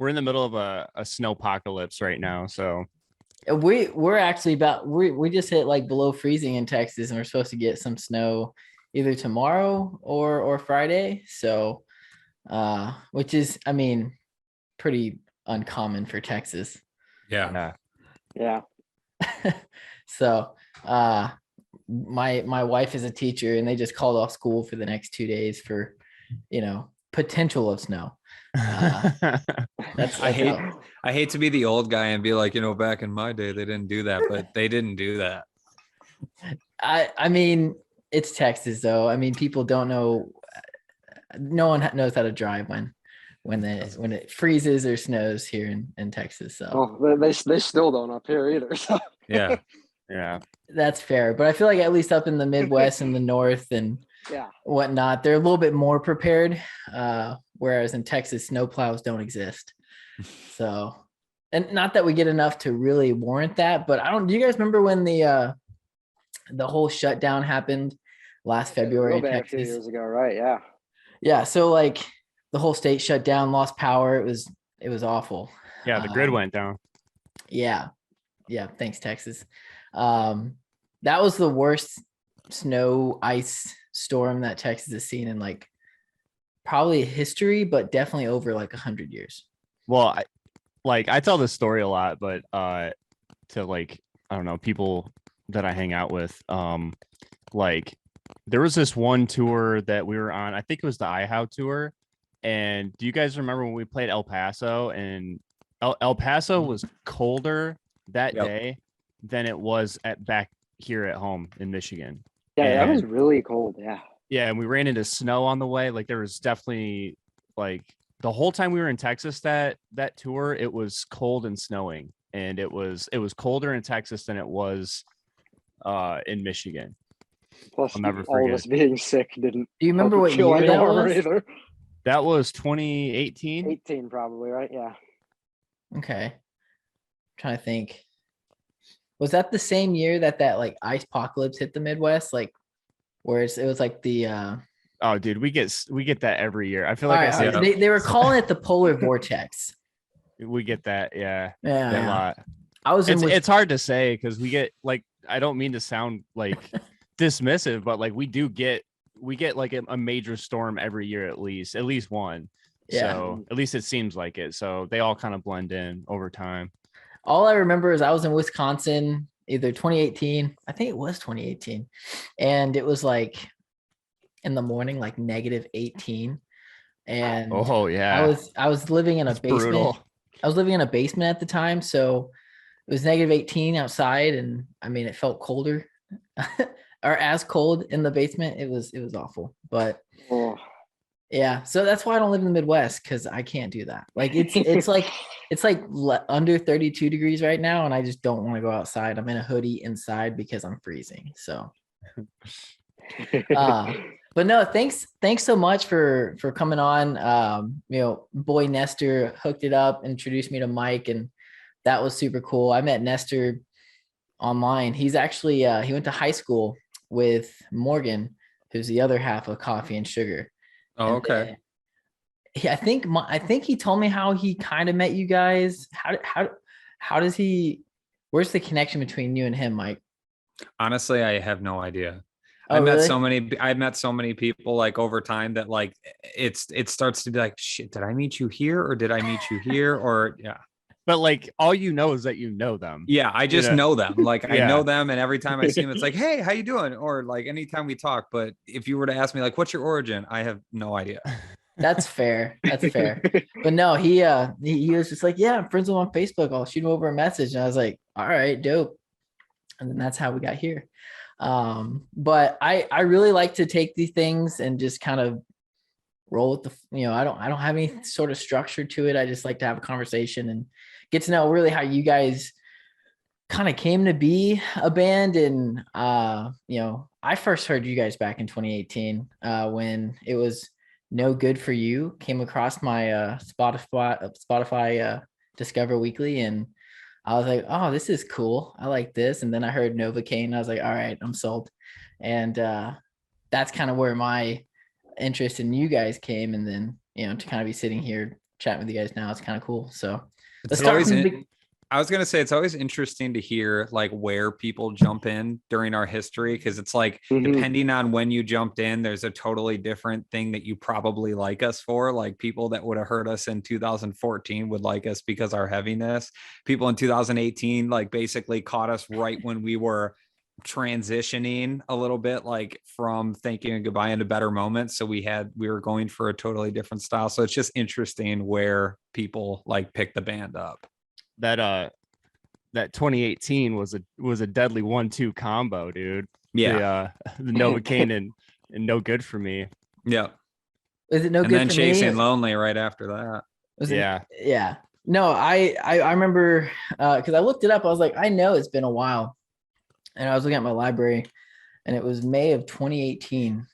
we're in the middle of a snow apocalypse right now. So We're actually we just hit like below freezing in Texas, and we're supposed to get some snow either tomorrow or Friday. So which is, I mean, pretty uncommon for Texas. Yeah. Yeah. So my wife is a teacher, and they just called off school for the next 2 days for, potential of snow. That's I hate to be the old guy and be like, back in my day they didn't do that, but they didn't do that. I mean, it's Texas though. I mean, people don't know. No one knows how to drive when it freezes or snows here in Texas. So they still don't up here either. So. Yeah. Yeah, that's fair. But I feel like at least up in the Midwest and the North and whatnot, they're a little bit more prepared. Whereas in Texas, snowplows don't exist. So, and not that we get enough to really warrant that, but do you guys remember when the whole shutdown happened last February in Texas? A few years ago, right? Yeah. Yeah. So like the whole state shut down, lost power. It was awful. Yeah, the grid went down. Yeah. Yeah. Thanks, Texas. That was the worst snow ice storm that Texas has seen in like probably history, but definitely over like 100 years. Well, I tell this story a lot, but to like, I don't know, people that I hang out with, like there was this one tour that we were on. I think it was the iHow tour. And do you guys remember when we played El Paso, and El Paso was colder that day than it was back here at home in Michigan? Yeah, that was really cold. Yeah. Yeah, and we ran into snow on the way. Like there was definitely like the whole time we were in Texas that tour, it was cold and snowing, and it was colder in Texas than it was in Michigan. Plus, I'll never all forget. of us being sick didn't. Do you remember what year that was? Either. That was 2018. 18 probably, right? Yeah. Okay. I'm trying to think. Was that the same year that like ice apocalypse hit the Midwest? Like, where it was like the. Oh, dude, we get that every year. I feel like they were calling it the polar vortex. We get that, yeah. Yeah. A lot. It's hard to say because we get like, I don't mean to sound like dismissive, but like we get like a major storm every year at least one. Yeah. So at least it seems like it. So they all kind of blend in over time. All I remember is I was in Wisconsin, either 2018, I think it was 2018, and it was like in the morning, like -18, and I was living in a basement. Brutal. I was living in a basement at the time, so it was -18 outside, and I mean it felt colder, or as cold in the basement. It was awful, but. Yeah, so that's why I don't live in the Midwest, because I can't do that. Like it's like under 32 degrees right now, and I just don't want to go outside. I'm in a hoodie inside because I'm freezing. So, but no, thanks so much for coming on. Boy Nestor hooked it up, introduced me to Mike, and that was super cool. I met Nestor online. He's actually he went to high school with Morgan, who's the other half of Coffee and Sugar. Oh, okay. I think he told me how he kind of met you guys. How does he? Where's the connection between you and him, Mike? Honestly, I have no idea. Oh, I've really? met so many people like over time that like it starts to be like, shit, did I meet you here or did I meet you here? Or yeah. But like all you know is that you know them. Yeah, I just know them. Like I know them, and every time I see them, it's like, hey, how you doing? Or like anytime we talk. But if you were to ask me, like, what's your origin? I have no idea. That's fair. That's fair. But no, he was just like, yeah, I'm friends with him on Facebook. I'll shoot him over a message. And I was like, all right, dope. And then that's how we got here. But I really like to take these things and just kind of roll with the, I don't have any sort of structure to it. I just like to have a conversation and get to know really how you guys kind of came to be a band. And, I first heard you guys back in 2018 when it was No Good For You. Came across my Spotify Discover Weekly, and I was like, oh, this is cool. I like this. And then I heard Novocaine. I was like, all right, I'm sold. And that's kind of where my interest in you guys came. And then, to kind of be sitting here chatting with you guys now. It's kind of cool. So It's let's start always from the in- big. I was gonna say it's always interesting to hear like where people jump in during our history, because it's like depending on when you jumped in, there's a totally different thing that you probably like us for. Like people that would have heard us in 2014 would like us because our heaviness. People in 2018 like basically caught us right when we were transitioning a little bit, like from Thank You and Goodbye into Better Moments. So we were going for a totally different style. So it's just interesting where people like pick the band up. That 2018 was a deadly 1-2 combo, dude. Yeah. The Novocaine and No Good For Me. Yeah. Is it no And good then for Chasing me? Lonely right after that. Yeah. No, I remember because I looked it up. I was like, I know it's been a while, and I was looking at my library, and it was May of 2018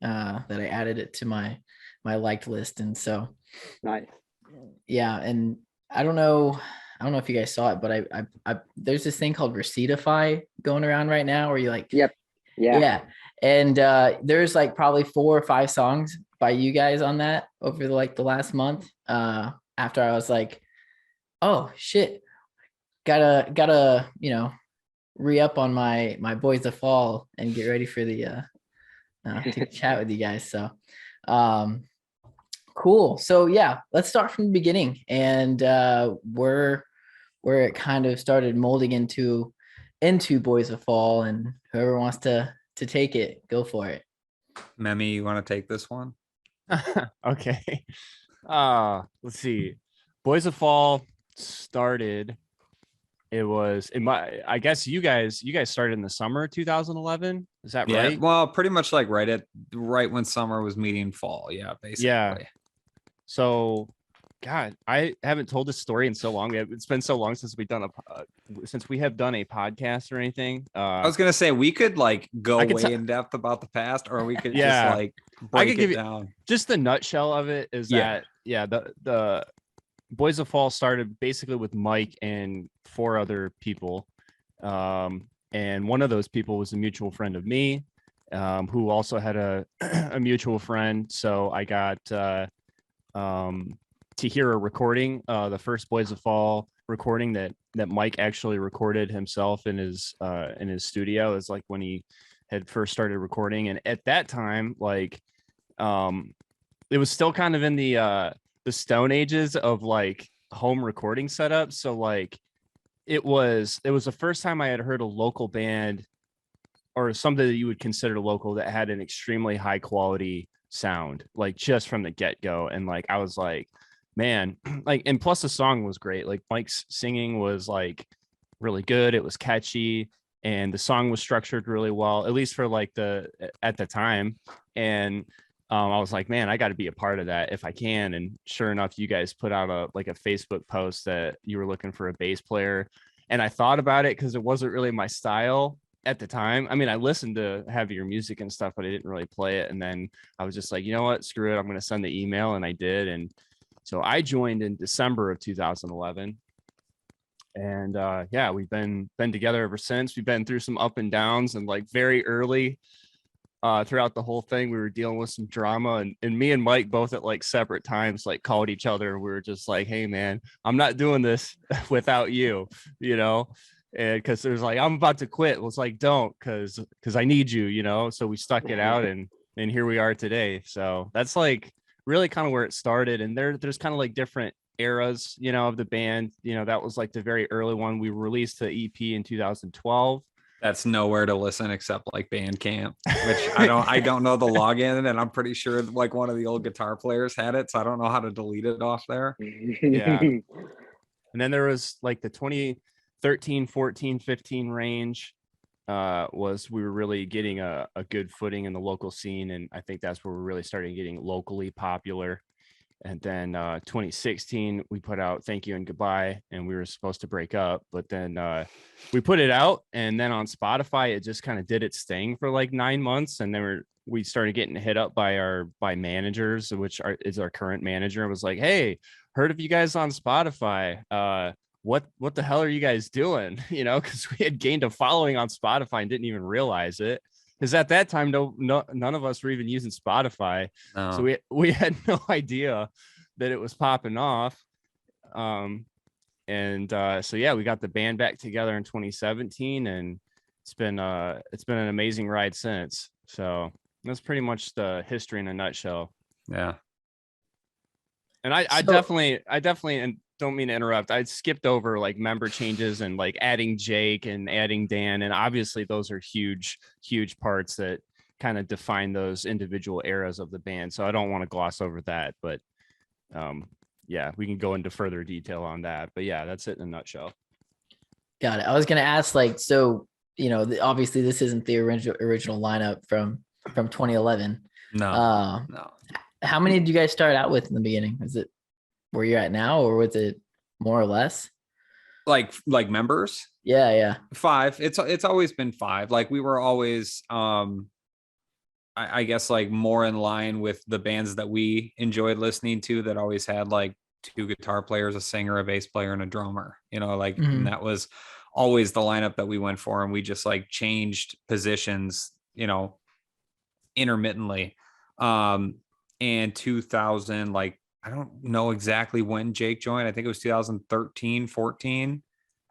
that I added it to my liked list, and so Nice. yeah. And I don't know if you guys saw it, but I there's this thing called Receiptify going around right now where you like Yep. Yeah. yeah. And there's like probably 4 or 5 songs by you guys on that over the last month. After I was like, oh shit, gotta re-up on my Boys of Fall and get ready for the to chat with you guys. So cool. So yeah, let's start from the beginning and where it kind of started molding into Boys of Fall, and whoever wants to take it, go for it. Memi, you want to take this one? Okay. Let's see. Boys of Fall started. It was I guess you guys started in the summer 2011. Is that Yeah. right? Well, pretty much like right when summer was meeting fall. Yeah, basically. Yeah. So, God, I haven't told this story in so long. It's been so long since since we have done a podcast or anything. I was gonna say we could like go I could way in depth about the past, or we could just Yeah. like I break could give it you down. just the nutshell of it is Yeah. that the Boys of Fall started basically with Mike and 4 other people. And one of those people was a mutual friend of me, who also had a mutual friend. So I got to hear a recording, the first Boys of Fall recording that Mike actually recorded himself in his studio. Is like when he had first started recording, and at that time, like, it was still kind of in the stone ages of like home recording setups. So like it was the first time I had heard a local band or something that you would consider local that had an extremely high quality sound, like just from the get-go. And like I was like, man, like, and plus the song was great. Like Mike's singing was like really good. It was catchy, and the song was structured really well, at least for like at the time. And I was like, man, I got to be a part of that if I can. And sure enough, you guys put out a Facebook post that you were looking for a bass player. And I thought about it because it wasn't really my style at the time. I mean, I listened to heavier music and stuff, but I didn't really play it. And then I was just like, you know what, screw it, I'm going to send the email. And I did. And so I joined in December of 2011. And yeah, we've been together ever since. We've been through some up and downs, and like very early throughout the whole thing, we were dealing with some drama, and me and Mike both at like separate times like called each other, and we were just like, hey man, I'm not doing this without you, and because there's like, I'm about to quit. It was like, don't, because I need you, so we stuck it out, and here we are today. So that's like really kind of where it started. And there's kind of like different eras of the band. That was like the very early one. We released the EP in 2012. That's nowhere to listen except like Bandcamp, which I don't know the login, and I'm pretty sure like one of the old guitar players had it, so I don't know how to delete it off there. Yeah. And then there was like the 2013, 14, 15 range was we were really getting a good footing in the local scene, and I think that's where we're really starting getting locally popular. And then 2016, we put out Thank You and Goodbye, and we were supposed to break up, but then we put it out, and then on Spotify, it just kind of did its thing for like 9 months. And then we started getting hit up by managers, which is our current manager. It was like, hey, heard of you guys on Spotify. What the hell are you guys doing? Because we had gained a following on Spotify and didn't even realize it. Because at that time, none of us were even using Spotify. No. So we had no idea that it was popping off. So yeah, we got the band back together in 2017, and it's been an amazing ride since. So that's pretty much the history in a nutshell. Yeah. And I definitely, and don't mean to interrupt, I skipped over like member changes and like adding Jake and adding Dan, and obviously those are huge parts that kind of define those individual eras of the band. So I don't want to gloss over that, but yeah, we can go into further detail on that. But yeah, that's it in a nutshell. Got it. I was gonna ask, like, so obviously this isn't the original lineup from 2011. No. How many did you guys start out with in the beginning? Is it where you're at now, or was it more or less? Like members? Yeah. 5. It's always been 5. Like we were always I guess like more in line with the bands that we enjoyed listening to, that always had like 2 guitar players, a singer, a bass player, and a drummer, like, and that was always the lineup that we went for. And we just like changed positions, intermittently. And 2000, like, I don't know exactly when Jake joined. I think it was 2013, 14.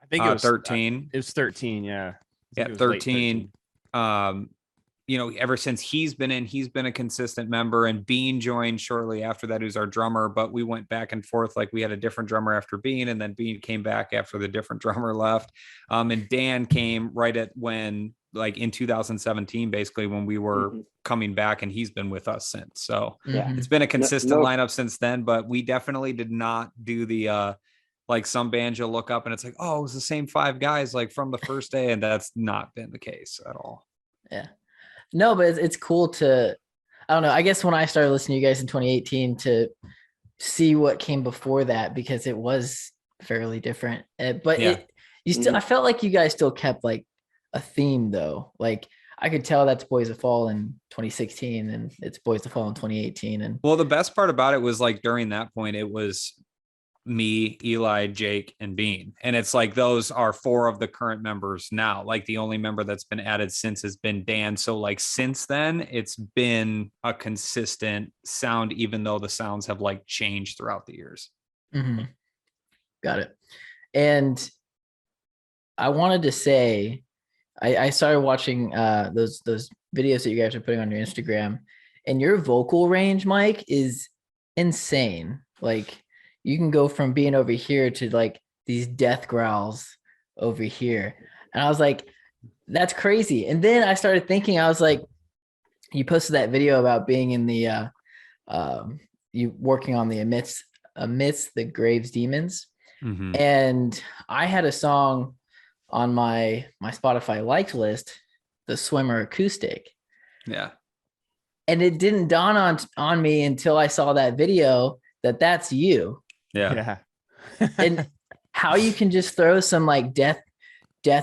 I think it was 13. It was 13. Yeah. Yeah. 13. Ever since he's been a consistent member, and Bean joined shortly after that, who's our drummer, but we went back and forth. Like we had a different drummer after Bean, and then Bean came back after the different drummer left. And Dan came right at when, like in 2017, basically when we were coming back, and he's been with us since. So it's been a consistent lineup since then, but we definitely did not do the, like some bands you'll look up and it's like, oh, it was the same 5 guys like from the first day. And that's not been the case at all. Yeah. No, but it's cool to, I don't know. I guess when I started listening to you guys in 2018, to see what came before that, because it was fairly different. But I felt like you guys still kept like a theme though. Like I could tell that's Boys of Fall in 2016, and it's Boys of Fall in 2018. And well, the best part about it was like during that point, it was me, Eli, Jake, and Bean. And it's like those are 4 of the current members now. Like the only member that's been added since has been Dan. So like since then, it's been a consistent sound, even though the sounds have like changed throughout the years. Got it. And I wanted to say, I started watching those videos that you guys are putting on your Instagram, and your vocal range, Mike, is insane. Like you can go from being over here to like these death growls over here. And I was like, that's crazy. And then I started thinking, I was like, you posted that video about being in the, you working on the amidst the Graves Demons. And I had a song on my Spotify liked list, the Swimmer acoustic. Yeah. And it didn't dawn on me until I saw that video that that's you. Yeah. And how you can just throw some like death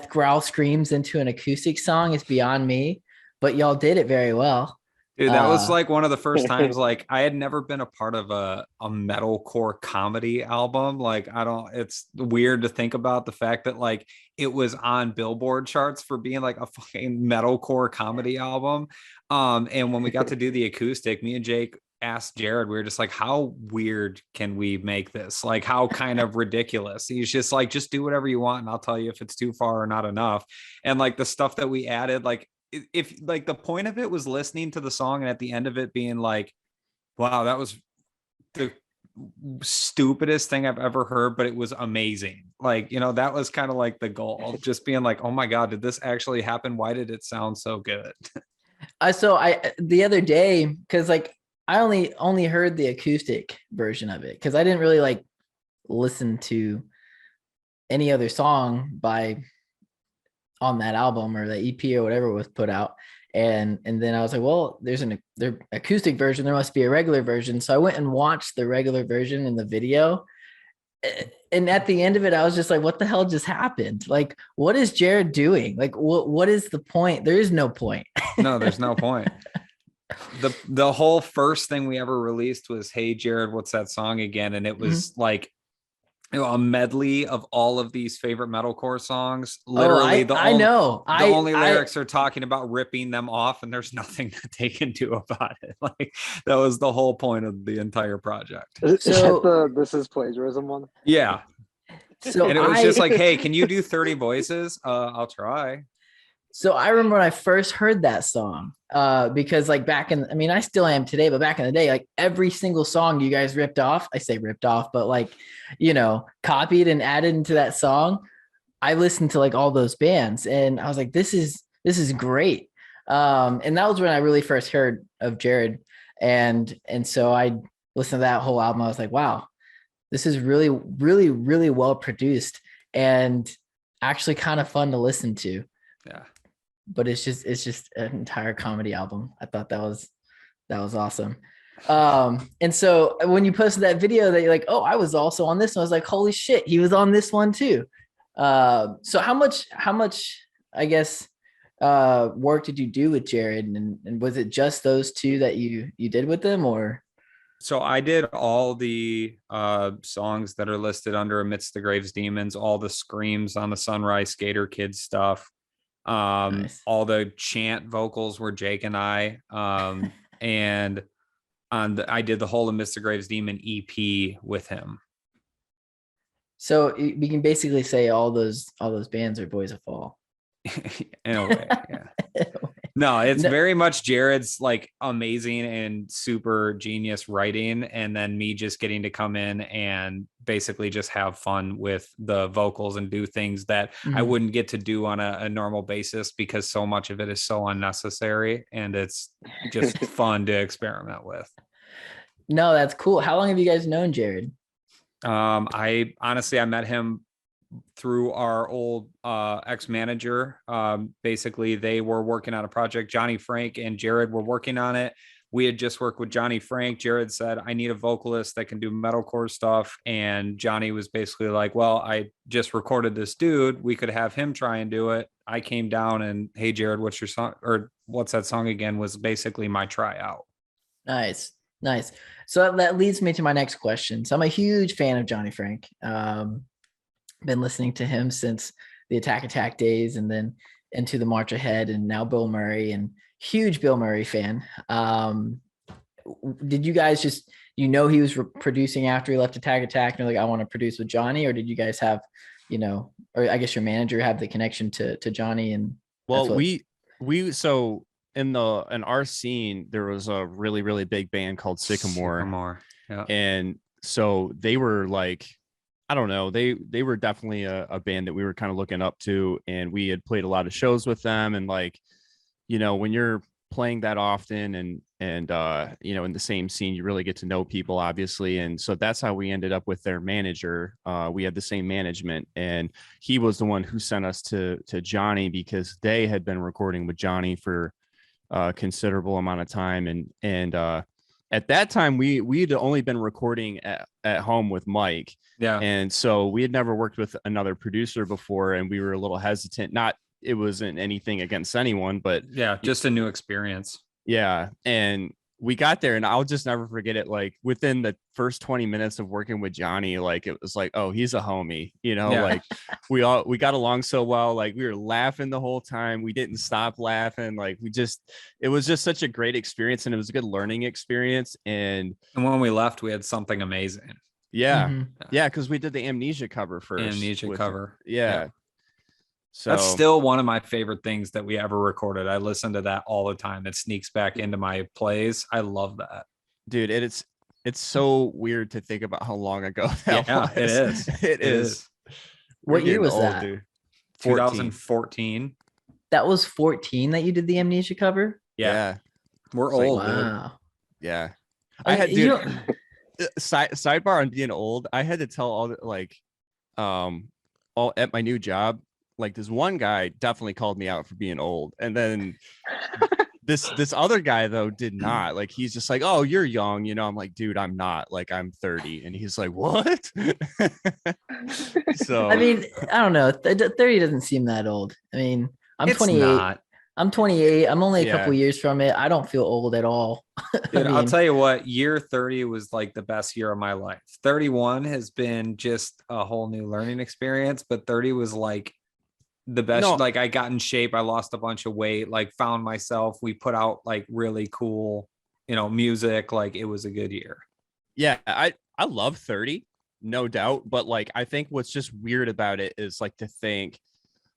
growl screams into an acoustic song is beyond me, but y'all did it very well. Dude, that was like one of the first times, like I had never been a part of a metalcore comedy album. Like it's weird to think about the fact that like it was on Billboard charts for being like a fucking metalcore comedy album. And when we got to do the acoustic, me and Jake asked Jared, we were just like, how weird can we make this? Like how kind of ridiculous? He's just like, just do whatever you want and I'll tell you if it's too far or not enough. And like the stuff that we added, like if like the point of it was listening to the song and at the end of it being like, wow, that was the stupidest thing I've ever heard, but it was amazing. Like, that was kind of like the goal, just being like, oh my God, did this actually happen? Why did it sound so good? So the other day, because like I only heard the acoustic version of it, because I didn't really like listen to any other song on that album or the EP or whatever was put out. And then I was like, well, there's their acoustic version. There must be a regular version. So I went and watched the regular version in the video. And at the end of it, I was just like, what the hell just happened? Like, what is Jared doing? Like, what is the point? There is no point. No, there's no point. The whole first thing we ever released was, hey Jared, what's that song again? And it was like a medley of all of these favorite metalcore songs. Oh, Literally, I know. the only lyrics are talking about ripping them off, and there's nothing that they can do about it. Like that was the whole point of the entire project. Is So- that the This Is Plagiarism one? Yeah, So and it was just like, hey, can you do 30 voices? I'll try. So I remember when I first heard that song, because like I mean, I still am today, but back in the day, like every single song you guys ripped off, I say ripped off, but like, copied and added into that song. I listened to like all those bands and I was like, this is great. And that was when I really first heard of Jared. And so I listened to that whole album. I was like, wow, this is really, really, really well produced and actually kind of fun to listen to. Yeah. But it's just an entire comedy album. I thought that was awesome. And so when you posted that video that you're like, oh, I was also on this one, I was like, holy shit, he was on this one too. So how much I guess work did you do with Jared, and was it just those two that you did with them, or? So I did all the songs that are listed under Amidst the Graves Demons, all the screams on the Sunrise Skater Kids stuff. Nice. All the chant vocals were Jake and I. And I did the whole Amidst the Graves Demon EP with him. So we can basically say all those bands are Boys of Fall. In a way, yeah. No, it's very much Jared's like amazing and super genius writing, and then me just getting to come in and basically just have fun with the vocals and do things that I wouldn't get to do on a normal basis because so much of it is so unnecessary and it's just fun to experiment with. No, that's cool. How long have you guys known Jared? I met him through our old ex-manager. Basically they were working on a project. Johnny Frank and Jared were working on it. We had just worked with Johnny Frank. Jared said, I need a vocalist that can do metalcore stuff. And Johnny was basically like, well, I just recorded this dude. We could have him try and do it. I came down and, hey, Jared, what's your song? Or what's that song again? Was basically my tryout. Nice. So that leads me to my next question. So I'm a huge fan of Johnny Frank. Been listening to him since the Attack days and then into the March Ahead and now Bill Murray, and huge Bill Murray fan. Did you guys just, he was producing after he left Attack and you're like, I want to produce with Johnny, or did you guys have, or I guess your manager have the connection to Johnny? And well, so in our scene, there was a really, really big band called Sycamore. Yeah. And so they were like, I don't know, they were definitely a band that we were kind of looking up to, and we had played a lot of shows with them. And like, when you're playing that often and in the same scene, you really get to know people, obviously. And so that's how we ended up with their manager. We had the same management, and he was the one who sent us to Johnny because they had been recording with Johnny for a considerable amount of time. And at that time we'd only been recording at home with Mike. Yeah. And so we had never worked with another producer before, and we were a little hesitant. It wasn't anything against anyone, but yeah, just a new experience. Yeah. And we got there, and I'll just never forget it. Like within the first 20 minutes of working with Johnny, like it was like, oh, he's a homie, like we got along so well. Like we were laughing the whole time. We didn't stop laughing. Like it was just such a great experience, and it was a good learning experience. And when we left, we had something amazing. Yeah. Yeah. Cause we did the Amnesia cover first. Yeah. So that's still one of my favorite things that we ever recorded. I listen to that all the time. It sneaks back into my plays. I love that. Dude, it's so weird to think about how long ago that was. It is. It is. What year was that? Dude. 2014. That was 14 that you did the Amnesia cover? Yeah. We're old. Wow. Dude. Yeah. I had sidebar on being old. I had to tell all at my new job, like this one guy definitely called me out for being old, and then this other guy though did not. Like he's just like, oh, you're young, I'm like, dude, I'm not. Like I'm 30. And he's like, what? So I mean, I don't know, 30 doesn't seem that old. I mean, I'm it's 28. not. I'm 28. I'm only a Yeah. couple years from it. I don't feel old at all. Dude, I'll mean- tell you what, year 30 was like the best year of my life. 31 has been just a whole new learning experience, but 30 was like the best. No. Like I got in shape, I lost a bunch of weight, like found myself. We put out like really cool, music. Like it was a good year. Yeah, I love 30, no doubt, but like I think what's just weird about it is like to think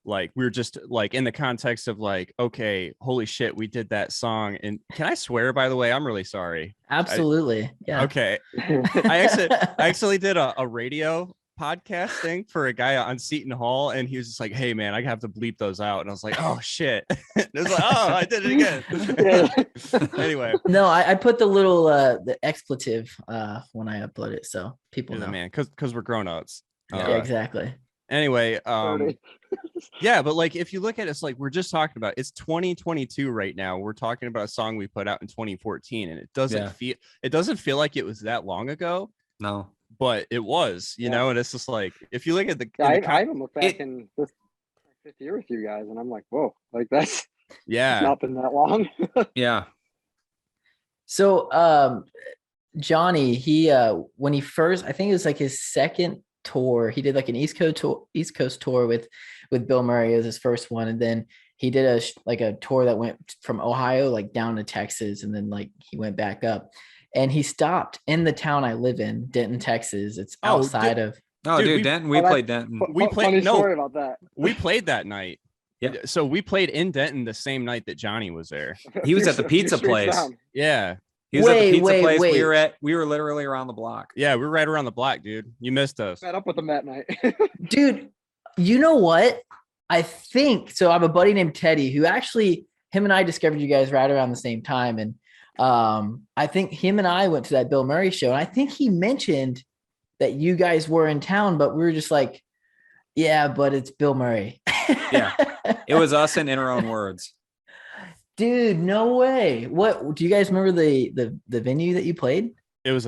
like we're just like in the context of like, okay, holy shit, we did that song. And can I swear, by the way? I'm really sorry. Absolutely. Yeah. Okay. I actually did a radio podcast thing for a guy on Seton Hall, and he was just like, hey man, I have to bleep those out. And I was like, oh shit. It was like, oh, I did it again. Anyway. No, I put the little the expletive when I upload it, so people You're the know. man, because we're grown-ups. Yeah, exactly. Anyway, 30. yeah, but like if you look at it, it's like we're just talking about it's 2022 right now. We're talking about a song we put out in 2014, and it doesn't feel like it was that long ago, No. but it was, you know. And it's just like if you look at the, I even look back in this fifth year with you guys, and I'm like, whoa, like that's not been that long. Yeah. So Johnny, he when he first, I think it was like his second tour, he did like an East Coast tour with Bill Murray. It was his first one, and then he did a tour that went from Ohio like down to Texas, and then like he went back up, and he stopped in the town I live in, Denton, Texas. It's outside of. Oh, dude, Denton. We played Denton. We played. Funny No, story about that. we played that night. Yeah. So we played in Denton the same night that Johnny was there. He was at the A few pizza streets place. down. Yeah. He was at the pizza place. Wait. We were literally around the block. Yeah, we were right around the block, dude. You missed us. Met up with him that night. Dude, you know what? I think so. I have a buddy named Teddy who actually, him and I discovered you guys right around the same time. And I think him and I went to that Bill Murray show. And I think he mentioned that you guys were in town, but we were just like, yeah, but it's Bill Murray. Yeah. It was us in our own words. Dude, no way. What do you guys remember the venue that you played? It was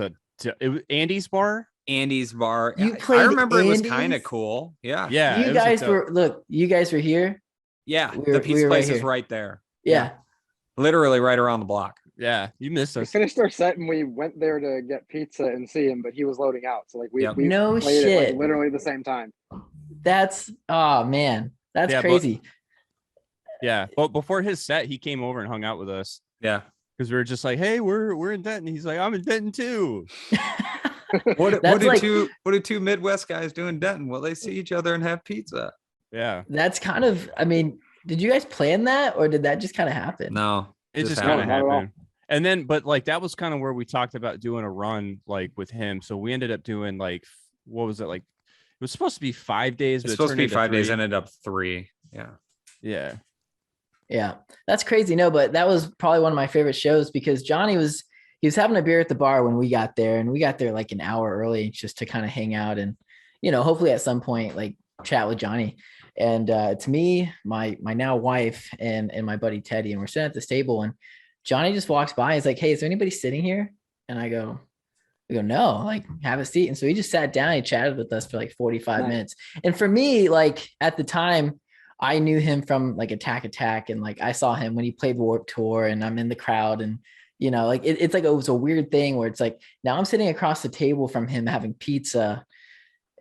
Andy's bar. Andy's bar. You I played remember it was Andy's? kind of cool. Yeah. Yeah. You guys were here. Yeah. We The were pizza right place is here. right there. Yeah. Literally right around the block. Yeah, you missed We us. finished our set and we went there to get pizza and see him, but he was loading out. So like we No played it shit. like literally the same time. That's oh man, that's Yeah, but- crazy. Yeah, but before his set, he came over and hung out with us Yeah. because we were just like, "Hey, we're in Denton." He's like, "I'm in Denton too." What That's like- do two Midwest guys do in Denton? Well, they see each other and have pizza. Yeah, That's kind of, I mean, did you guys plan that or did that just kind of happen? No. it just happened. kind of Not at all. happened. And then, but like that was kind of where we talked about doing a run like with him. So we ended up doing like, what was it like? It was supposed to be 5 days. It's But it supposed to turned be into 5 days, 3. ended up 3. Yeah. Yeah, Yeah, that's crazy. No, but that was probably one of my favorite shows because Johnny was having a beer at the bar when we got there, and we got there like an hour early just to kind of hang out and, hopefully at some point like chat with Johnny. And it's me, my now wife, and my buddy Teddy, and we're sitting at this table, and Johnny just walks by. He's like, "Hey, is there anybody sitting here?" And we go, "No, like have a seat." And so he just sat down. He chatted with us for like 45 Nice. minutes. And for me, like at the time, I knew him from like Attack, and like I saw him when he played Warped Tour, and I'm in the crowd, and like it's like it was a weird thing where it's like now I'm sitting across the table from him having pizza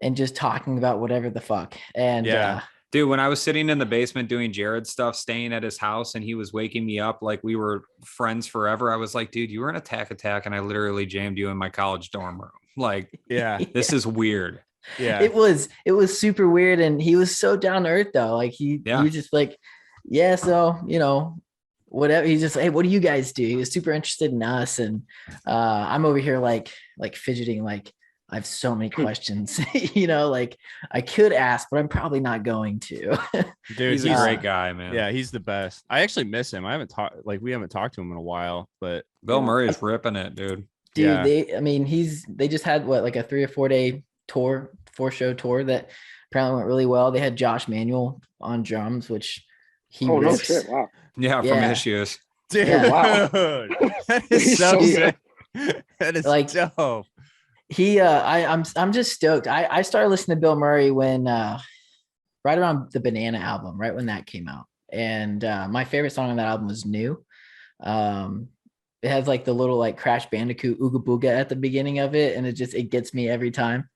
and just talking about whatever the fuck. And Yeah. Dude, when I was sitting in the basement doing Jared stuff, staying at his house, and he was waking me up like we were friends forever, I was like, dude, you were in Attack, and I literally jammed you in my college dorm room. Like, yeah, this is weird. yeah. it was super weird, and he was so down to earth though. Like he was just like, yeah, so whatever. He's just, hey, what do you guys do? He was super interested in us, and I'm over here like fidgeting, like I have so many questions, like I could ask, but I'm probably not going to. Dude, He's a great guy, man. Yeah, he's the best. I actually miss him. We haven't talked to him in a while, but Bill Murray's ripping it, dude. Dude, Yeah. they just had like a 3 or 4 day tour, 4-show tour that apparently went really well. They had Josh Manuel on drums, which he Oh no rips. shit! Wow. Yeah, from Yeah. Issues. dude, Yeah. Wow. that is He's so so sick. That is Like- dope. He I'm just stoked. I started listening to Bill Murray when right around the Banana album, right when that came out. And my favorite song on that album was New. It has like the little like Crash Bandicoot Ooga Booga at the beginning of it, and it gets me every time.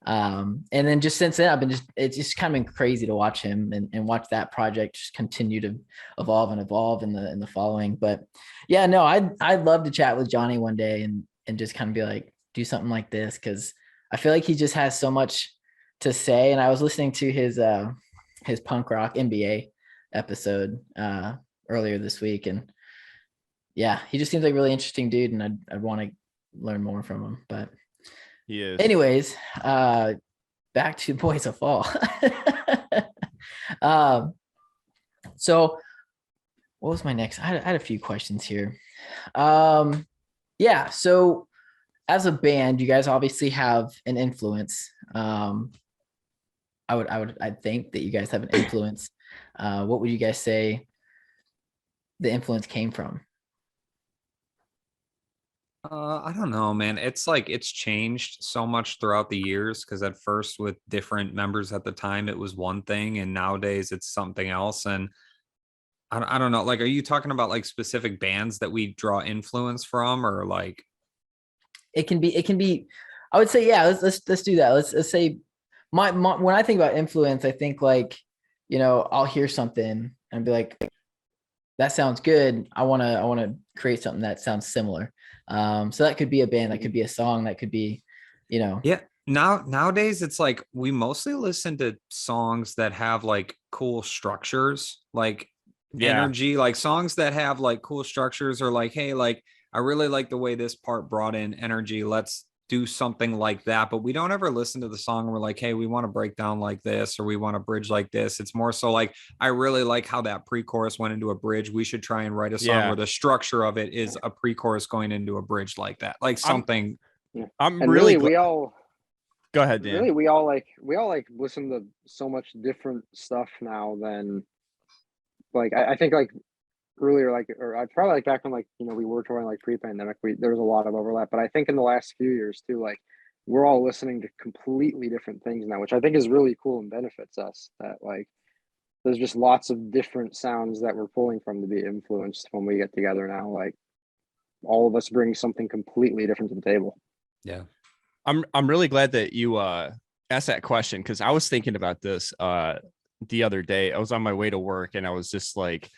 And then just since then, it's just kind of been crazy to watch him and watch that project just continue to evolve in the following. But yeah, no, I'd love to chat with Johnny one day and just kind of be like, do something like this, because I feel like he just has so much to say. And I was listening to his punk rock NBA episode earlier this week, and yeah, he just seems like a really interesting dude, and I'd want to learn more from him. But he is. Anyways, back to Boys of Fall. So what was my next? I had a few questions here. Yeah, so as a band, you guys obviously have an influence. I'd think that you guys have an influence. What would you guys say the influence came from? I don't know, man. It's like it's changed so much throughout the years, because at first with different members at the time it was one thing, and nowadays it's something else. And I don't know, like, are you talking about like specific bands that we draw influence from, or like it can be I would say, yeah, let's do that. Let's say my when I think about influence, I think like, I'll hear something and be like, that sounds good. I want to create something that sounds similar. So that could be a band, that could be a song, that could be, yeah. Nowadays it's like we mostly listen to songs that have like cool structures, like energy, like songs that have like cool structures, or like, hey, like I really like the way this part brought in energy, let's do something like that. But we don't ever listen to the song and we're like, hey, we want to break down like this, or we want to bridge like this. It's more so like, I really like how that pre-chorus went into a bridge, we should try and write a song where the structure of it is a pre-chorus going into a bridge like that, like something. I'm really we all go ahead, Dan. Really, we all like listen to so much different stuff now than like I think like earlier, like, or I probably like back when, like, we were touring like pre-pandemic, there was a lot of overlap. But I think in the last few years too, like, we're all listening to completely different things now, which I think is really cool and benefits us. That like there's just lots of different sounds that we're pulling from to be influenced when we get together now. Like all of us bring something completely different to the table. Yeah. I'm really glad that you asked that question, because I was thinking about this the other day. I was on my way to work and I was just like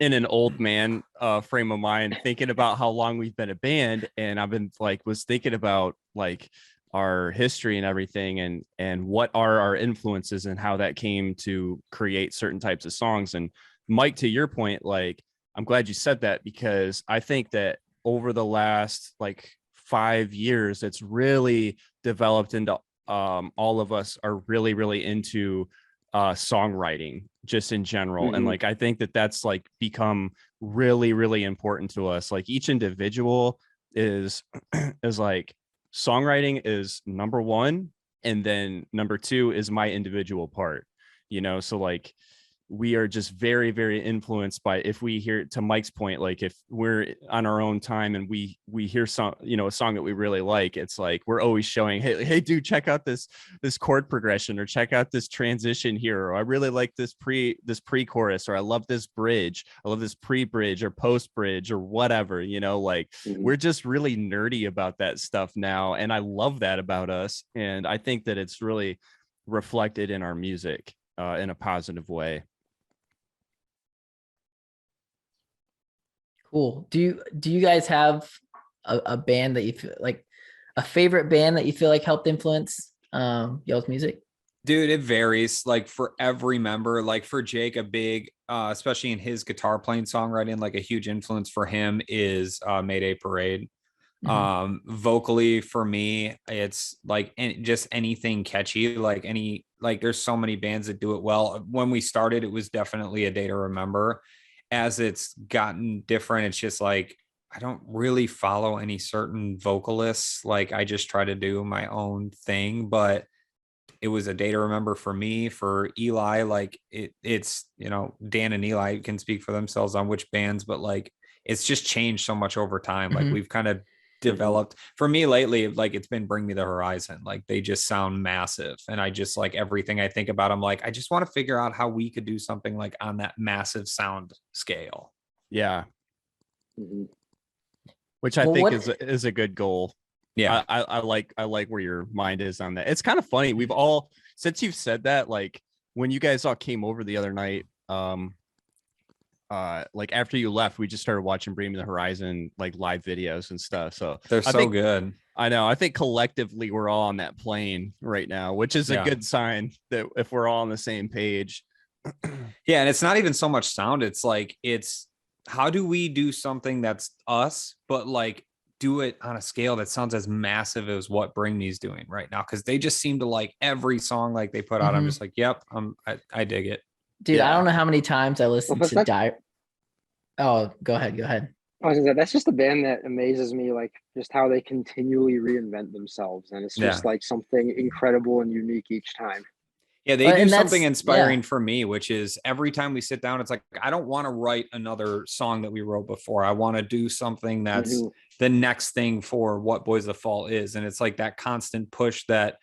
in an old man frame of mind, thinking about how long we've been a band, and I've been like was thinking about like our history and everything, and what are our influences and how that came to create certain types of songs. And Mike, to your point, like, I'm glad you said that, because I think that over the last like 5 years, it's really developed into all of us are really, really into songwriting just in general. Mm-hmm. And like, I think that that's like become really, really important to us. Like each individual is like, songwriting is number one. And then number two is my individual part, so like, we are just very, very influenced by, if we hear, to Mike's point, like if we're on our own time and we hear some, a song that we really like, it's like we're always showing, hey dude, check out this chord progression, or check out this transition here, or I really like this pre-chorus, or I love this bridge, I love this pre-bridge or post-bridge or whatever, like we're just really nerdy about that stuff now, and I love that about us, and I think that it's really reflected in our music in a positive way. Cool. Do you guys have a band that you feel like, a favorite band that you feel like helped influence y'all's music? Dude, it varies. Like for every member, like for Jake, a big, especially in his guitar playing, songwriting, like a huge influence for him is Mayday Parade. Vocally for me, it's like just anything catchy, like there's so many bands that do it well. When we started, it was definitely A Day to Remember. As it's gotten different, it's just like I don't really follow any certain vocalists. Like I just try to do my own thing. But it was A Day to Remember for me. For Eli, like it's Dan and Eli can speak for themselves on which bands, but like it's just changed so much over time. Like we've kind of developed. For me lately, like it's been Bring Me the Horizon. Like they just sound massive. And I just like everything I think about, I'm like, I just want to figure out how we could do something like on that massive sound scale. Yeah. Mhm. Which I Well, think what- is a good goal. Yeah. I like where your mind is on that. It's kind of funny. We've all, since you've said that, like when you guys all came over the other night, like after you left, we just started watching Bring Me the Horizon like live videos and stuff. So They're I so think, good. I know. I think collectively we're all on that plane right now, which is a Yeah. good sign that if we're all on the same page. Yeah. And it's not even so much sound. It's like, it's how do we do something that's us, but like do it on a scale that sounds as massive as what Bring Me's doing right now? Cause they just seem to like every song like they put out. I'm Mhm. just like, yep, I dig it. Dude, I Yeah. don't know how many times I listened Well, to that's- Oh, go ahead. Go ahead. I was gonna say, that's just a band that amazes me, like just how they continually reinvent themselves, and it's just Yeah. like something incredible and unique each time. Yeah, they do And something that's- inspiring yeah. for me, which is every time we sit down, it's like, I don't want to write another song that we wrote before. I want to do something that's Mhm. the next thing for what Boys the Fall is. And it's like that constant push that,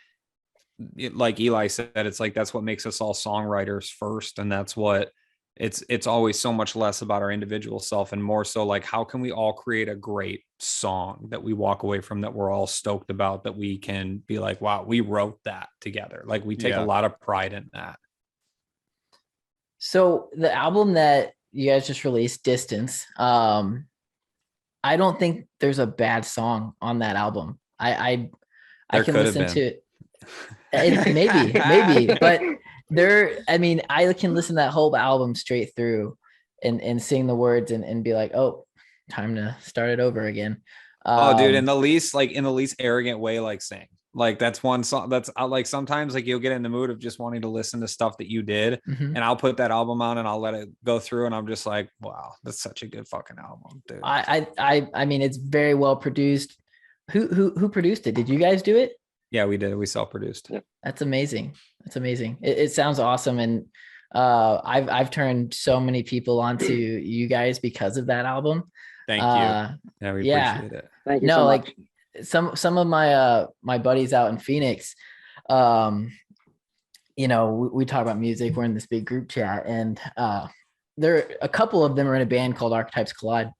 like Eli said, it's like, that's what makes us all songwriters first. And that's what it's always so much less about our individual self and more so like, how can we all create a great song that we walk away from that we're all stoked about, that we can be like, wow, we wrote that together. Like we take Yeah. a lot of pride in that. So the album that you guys just released, Distance, I don't think there's a bad song on that album. I There can could have listen been. to it. Maybe, but I mean, I can listen to that whole album straight through and sing the words and be like, oh, time to start it over again. Oh, dude, in the least arrogant way, like sing. Like that's one song that's like sometimes like you'll get in the mood of just wanting to listen to stuff that you did, Mhm. and I'll put that album on and I'll let it go through, and I'm just like, wow, that's such a good fucking album, dude. I mean, it's very well produced. Who produced it? Did you guys do it? Yeah, we did. We self-produced. Yep. That's amazing. That's amazing. It sounds awesome. And I've turned so many people onto you guys because of that album. Thank you. Yeah, we Yeah. appreciate it. Thank you No, so like much. some of my my buddies out in Phoenix, you know, we talk about music. We're in this big group chat, and a couple of them are in a band called Archetypes Collide.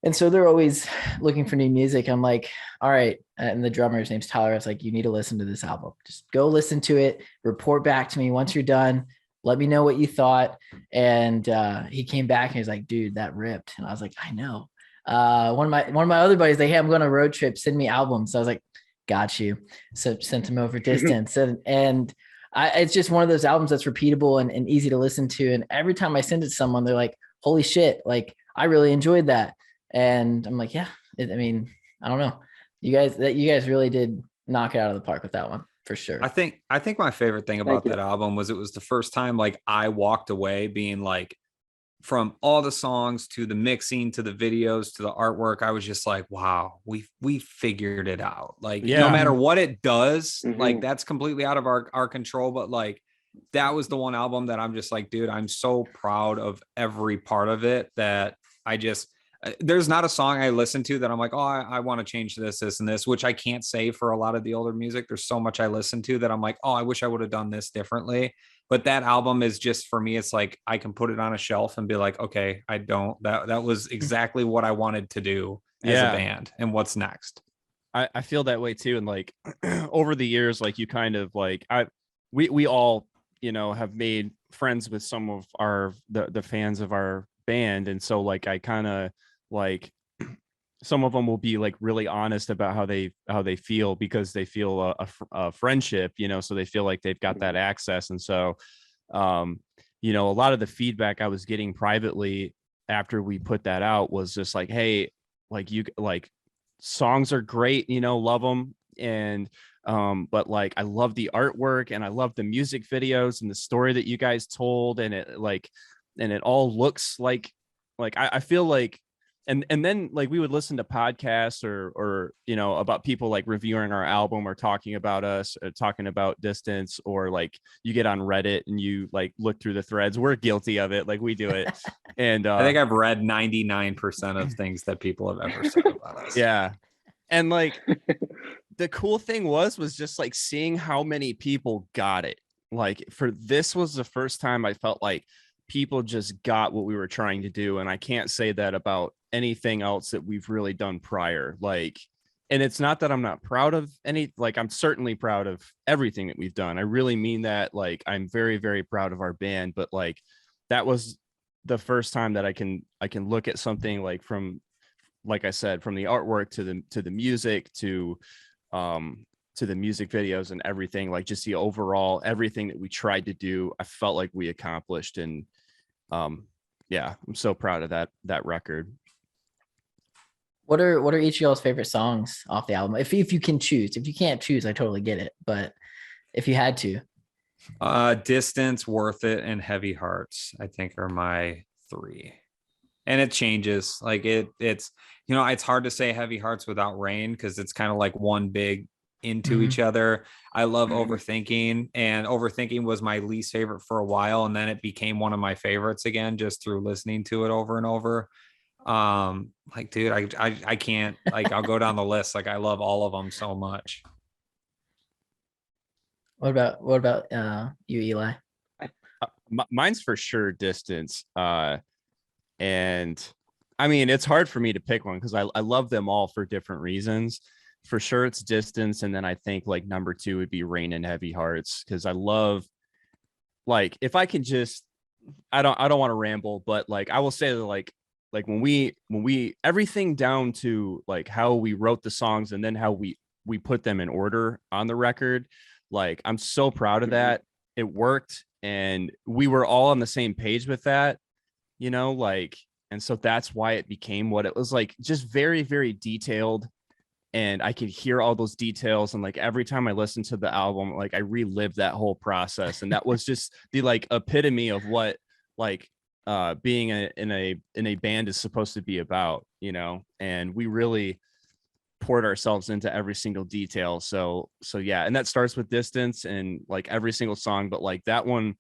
And so they're always looking for new music. I'm like, all right. And the drummer's name's Tyler. I was like, you need to listen to this album. Just go listen to it. Report back to me once you're done. Let me know what you thought. And he came back and he's like, dude, that ripped. And I was like, I know. One of my other buddies, I'm going on a road trip, send me albums. So I was like, got you. So sent him over Distance. And it's just one of those albums that's repeatable and easy to listen to. And every time I send it to someone, they're like, holy shit, like I really enjoyed that. And I'm like, yeah, I mean, I don't know. You guys really did knock it out of the park with that one for sure. I think my favorite thing about you. that album was it was the first time like I walked away being like, from all the songs to the mixing to the videos to the artwork, I was just like, wow, we figured it out. Like no Yeah. matter what it does, like Mhm. that's completely out of our control. But like that was the one album that I'm just like, dude, I'm so proud of every part of it that I just there's not a song I listen to that I'm like, oh, I want to change this, and this, which I can't say for a lot of the older music. There's so much I listen to that I'm like, oh, I wish I would have done this differently. But that album is just, for me, it's like I can put it on a shelf and be like, okay, that was exactly what I wanted to do as a band. And what's next? I feel that way too. And like over the years, like you kind of like we all, you know, have made friends with some of the fans of our band. And so like I kind of like some of them will be like really honest about how they feel because they feel a friendship, you know, so they feel like they've got that access. And so you know, a lot of the feedback I was getting privately after we put that out was just like, hey, like you like songs are great, you know, love them. And but like I love the artwork and I love the music videos and the story that you guys told, and it all looks like I feel like and then like we would listen to podcasts or you know about people like reviewing our album or talking about us or talking about Distance, or like you get on Reddit and you like look through the threads. We're guilty of it, like we do it. And I think I've read 99% of things that people have ever said about us. yeah. And like the cool thing was just like seeing how many people got it. Like for this was the first time I felt like people just got what we were trying to do. And I can't say that about anything else that we've really done prior. Like, and it's not that I'm not proud of any, like, I'm certainly proud of everything that we've done. I really mean that. Like, I'm very, very proud of our band, but like, that was the first time that I can look at something like from, like I said, from the artwork to the music to the music videos and everything, like just the overall everything that we tried to do, I felt like we accomplished. And yeah, I'm so proud of that record. What are each of y'all's favorite songs off the album? If you can choose. If you can't choose, I totally get it. But if you had to. Distance, Worth It, and Heavy Hearts, I think are my 3. And it changes. Like it's it's hard to say Heavy Hearts without Rain because it's kind of like one big into each other. I love Overthinking, and Overthinking was my least favorite for a while, and then it became one of my favorites again just through listening to it over and over. Like, dude, I can't, like, I'll go down the list. Like, I love all of them so much. What about you, Eli? Mine's for sure Distance. And I mean, it's hard for me to pick one because I love them all for different reasons. For sure it's Distance, and then I think like number 2 would be Rain and Heavy Hearts, because I love, like, if I can just, I don't want to ramble, but like I will say that like when we everything down to like how we wrote the songs and then how we put them in order on the record, like I'm so proud of that. It worked and we were all on the same page with that, like, and so that's why it became what it was, like just very, very detailed. And I could hear all those details. And like every time I listened to the album, like I relived that whole process. And that was just the like epitome of what like being in a band is supposed to be about, and we really poured ourselves into every single detail. So yeah. And that starts with Distance and like every single song. But like that one,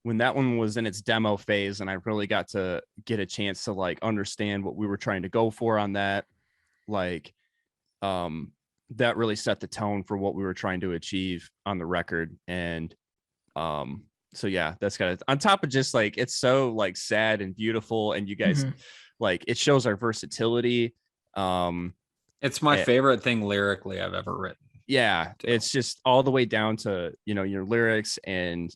when that one was in its demo phase and I really got to get a chance to like understand what we were trying to go for on that, like that really set the tone for what we were trying to achieve on the record. And so yeah, that's kind of on top of just like it's so like sad and beautiful, and you guys like it shows our versatility. It's my favorite thing lyrically I've ever written. Yeah, it's just all the way down to your lyrics and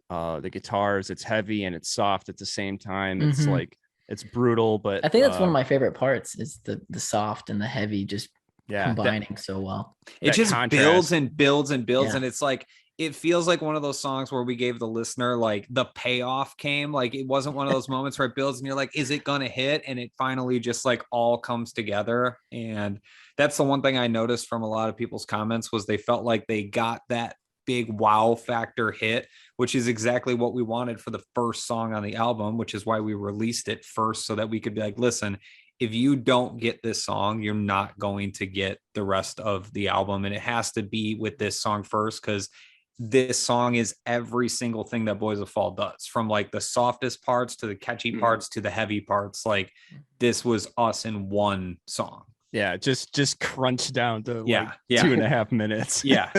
the guitars. It's heavy and it's soft at the same time. It's like it's brutal, but I think that's one of my favorite parts is the soft and the heavy just combining so well. It just builds and builds and builds, Yeah. and it's like it feels like one of those songs where we gave the listener like the payoff came. Like it wasn't one of those moments where it builds and you're like, is it gonna hit? And it finally just like all comes together. And that's the one thing I noticed from a lot of people's comments was they felt like they got that big wow factor hit, which is exactly what we wanted for the first song on the album, which is why we released it first, so that we could be like, listen, if you don't get this song, you're not going to get the rest of the album. And it has to be with this song first, because this song is every single thing that Boys of Fall does, from like the softest parts to the catchy parts to the heavy parts. Like this was us in one song. Yeah, just crunched down to like 2.5 minutes. Yeah.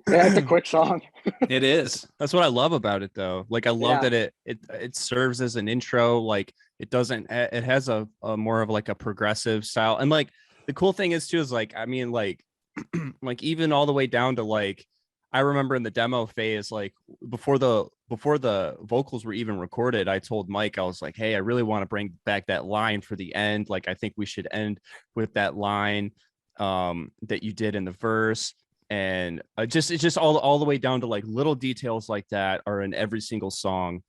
Yeah, it's a quick song. It is. That's what I love about it, though. Like I love that it serves as an intro. Like it has a more of like a progressive style. And like the cool thing is too is like, I mean, like like even all the way down to like I remember in the demo phase, like before the vocals were even recorded, I told Mike, I was like, hey, I really want to bring back that line for the end. Like I think we should end with that line that you did in the verse. And it's just all the way down to like little details like that are in every single song.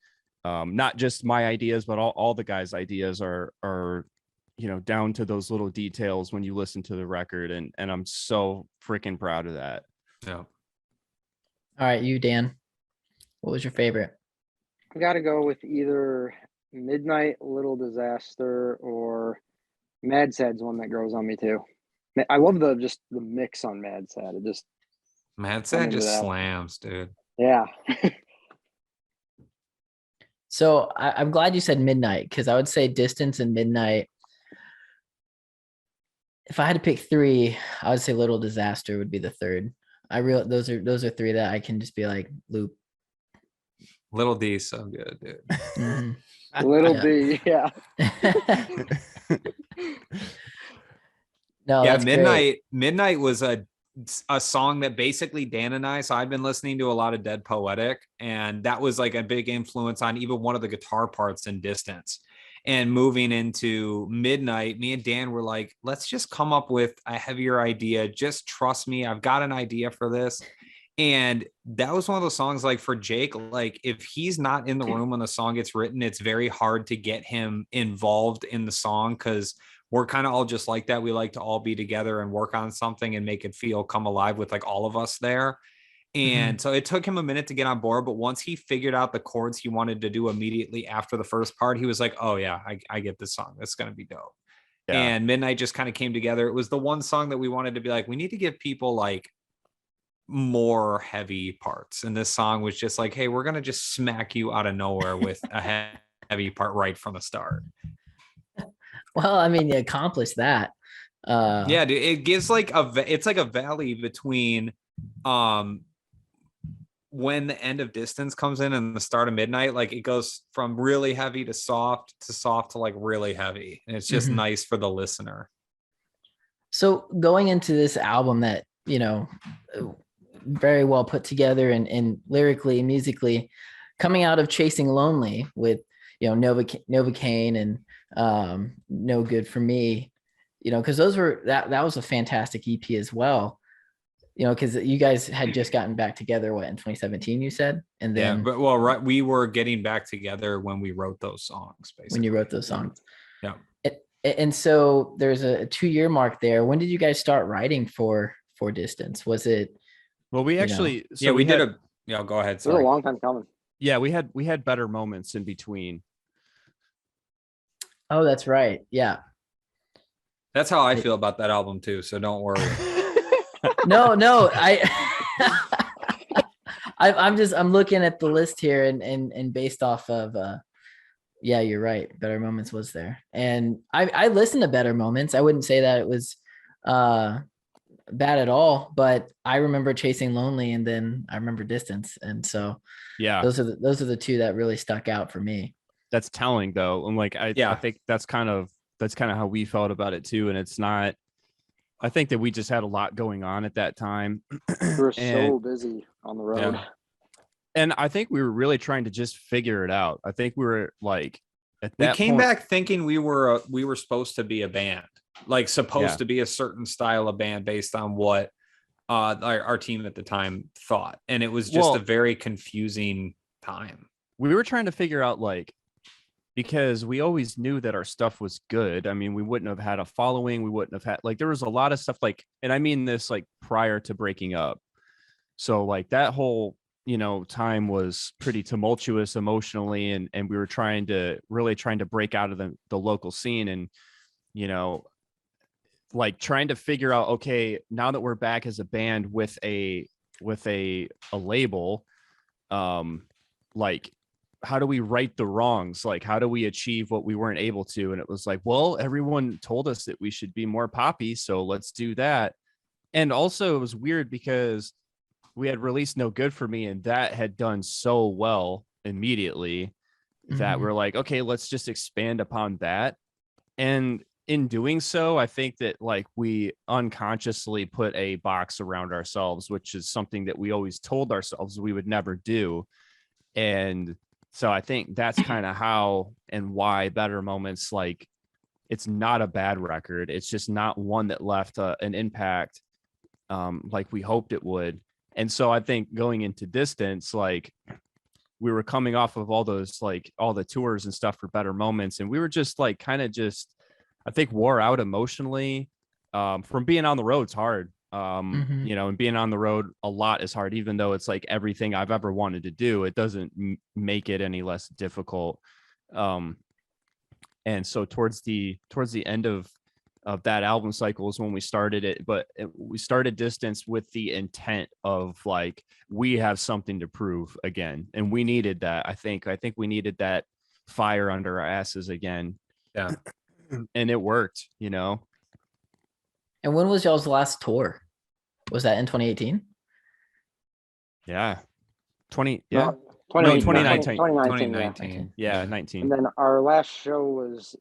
Not just my ideas, but all the guys' ideas are down to those little details when you listen to the record, and I'm so freaking proud of that. Yeah. All right, you, Dan, what was your favorite? I got to go with either Midnight Little Disaster or Mad Sad's one that grows on me too. I love the mix on Mad Sad. Mad Sad just slams, dude. Yeah. So I'm glad you said Midnight, because I would say Distance and Midnight. If I had to pick three, I would say Little Disaster would be the third. Those are three that I can just be like loop. Little D, so good, dude. Mhm. Little Yeah. D, yeah. No, Yeah, that's great. Midnight was a song that basically Dan and I, so I've been listening to a lot of Dead Poetic, and that was like a big influence on even one of the guitar parts in Distance. And moving into Midnight, me and Dan were like, let's just come up with a heavier idea. Just trust me, I've got an idea for this. And that was one of those songs, like for Jake, like if he's not in the room when the song gets written, it's very hard to get him involved in the song, because we're kind of all just like that. We like to all be together and work on something and make it feel come alive with like all of us there. And so it took him a minute to get on board, but once he figured out the chords he wanted to do immediately after the first part, he was like, oh yeah, I get this song. That's going to be dope. Yeah. And Midnight just kind of came together. It was the one song that we wanted to be like, we need to give people like more heavy parts. And this song was just like, hey, we're going to just smack you out of nowhere with a heavy part right from the start. Well, I mean, you accomplished that. Yeah, dude, it gives like it's like a valley between when the end of Distance comes in and the start of Midnight. Like it goes from really heavy to soft to like really heavy, and it's just nice for the listener. So going into this album that, very well put together and lyrically, musically, coming out of Chasing Lonely with, Novocaine and No Good For Me, because that was a fantastic EP as well. Because you guys had just gotten back together, in 2017, you said? And then right, we were getting back together when we wrote those songs, basically. When you wrote those songs. Yeah. And so there's a 2-year mark there. When did you guys start writing for Distance? Was it? Well, we actually, we did a. Yeah, go ahead. Sorry. It was a long time coming. Yeah, we had better moments in between. Oh, that's right. Yeah. That's how I feel about that album too. So don't worry. No, I'm looking at the list here and based off of yeah, you're right. Better Moments was there. And I listened to Better Moments. I wouldn't say that it was bad at all, but I remember Chasing Lonely and then I remember Distance. And so yeah, those are the two that really stuck out for me. That's telling though. And like I think that's kind of how we felt about it too. And it's not, I think that we just had a lot going on at that time. We were so busy on the road. Yeah. And I think we were really trying to just figure it out. I think we were like, we came back thinking we were supposed to be a band, like supposed to be a certain style of band based on what our team at the time thought. And it was just a very confusing time. We were trying to figure out like, because we always knew that our stuff was good. I mean, we wouldn't have had a following. We wouldn't have had like, there was a lot of stuff like, and I mean this like prior to breaking up. So like that whole, time was pretty tumultuous emotionally. And we were trying to break out of the local scene and, like trying to figure out, okay, now that we're back as a band with a label, like, how do we right the wrongs? Like, how do we achieve what we weren't able to? And it was like, well, everyone told us that we should be more poppy, so let's do that. And also it was weird because we had released No Good For Me and that had done so well immediately that we're like, okay, let's just expand upon that. And in doing so, I think that like we unconsciously put a box around ourselves, which is something that we always told ourselves we would never do. And so I think that's kind of how and why Better Moments, like, it's not a bad record. It's just not one that left an impact like we hoped it would. And so I think going into Distance, like we were coming off of all those, like all the tours and stuff for Better Moments. And we were just like kind of just, I think, wore out emotionally from being on the road. It's hard. And being on the road a lot is hard, even though it's like everything I've ever wanted to do. It doesn't make it any less difficult. And so towards the end of that album cycle is when we started it, but we started Distance with the intent of like, we have something to prove again. And we needed that. I think we needed that fire under our asses again. Yeah. And it worked, And when was y'all's last tour? Was that in 2018? Yeah. 20. No, Yeah. 20, 2019. 2019, yeah. 2019, Yeah. And 19. then our last show was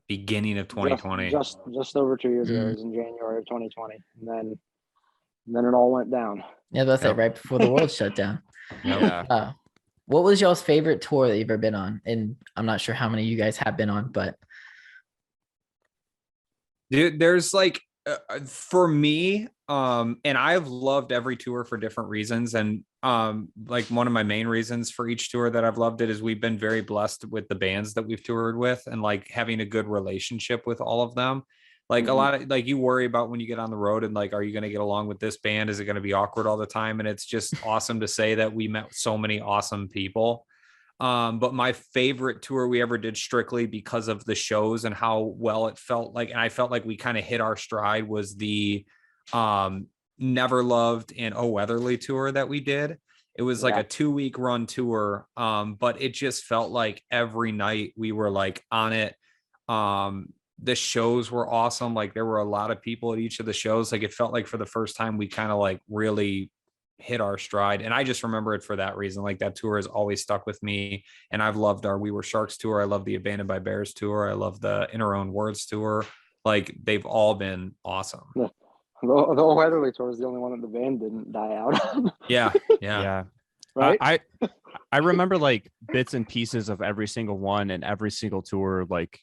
beginning of just 2020. just over 2 years ago. It was in January of 2020, and then it all went down. Yeah, that's Yep. like right before the world shut down. Yeah. What was y'all's favorite tour that you've ever been on? And I'm not sure how many you guys have been on, but Dude, there's like for me, and I've loved every tour for different reasons. And like one of my main reasons for each tour that I've loved it is we've been very blessed with the bands that we've toured with and like having a good relationship with all of them. Like a lot of like you worry about when you get on the road and like, are you going to get along with this band? Is it going to be awkward all the time? And it's just awesome to say that we met so many awesome people. But my favorite tour we ever did strictly because of the shows and how well it felt like, and I felt like we kind of hit our stride, was the Never Loved and Oh Weatherly tour that we did. It was like a 2-week run tour. But it just felt like every night we were like on it. The shows were awesome. Like there were a lot of people at each of the shows. Like it felt like for the first time we kind of like really hit our stride. And I just remember it for that reason. Like that tour has always stuck with me. And I've loved our We Were Sharks tour. I love the Abandoned by Bears tour. I love the In Our Own Words tour. Like they've all been awesome. The Old Weatherly tour is the only one that the band didn't die out on. Yeah. Yeah. Right? I remember like bits and pieces of every single one and every single tour. Like,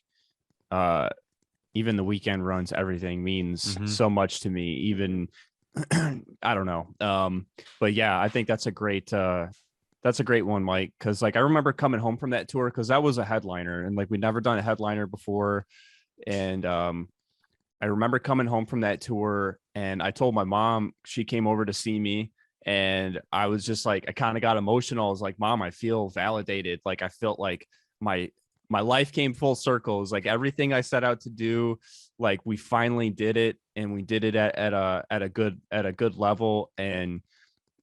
even the weekend runs, everything means so much to me. Even I don't know. But yeah, I think that's a great one, Mike. Cause like I remember coming home from that tour because that was a headliner and like we'd never done a headliner before. And I remember coming home from that tour and I told my mom, she came over to see me. And I was just like, I kind of got emotional. I was like, Mom, I feel validated. Like I felt like my life came full circle. It was like everything I set out to do, like we finally did it, and we did it at a good level. And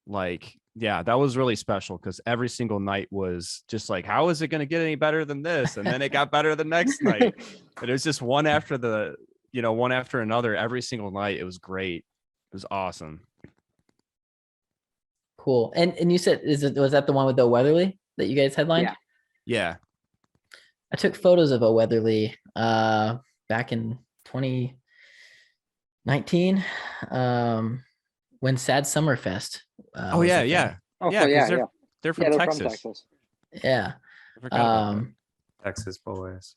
like, yeah, that was really special because every single night was just like, how is it going to get any better than this? And then it got better the next night. And it was just one after another every single night. It was great. It was awesome. cool. And you said, was that the one with the Weatherly that you guys headlined? Yeah. Yeah. I took photos of a Weatherly back in 2019 when Sad Summerfest. Oh yeah, yeah. Oh, Yeah, yeah, because they're from Texas. from Texas. Yeah. I forgot about that. Texas boys.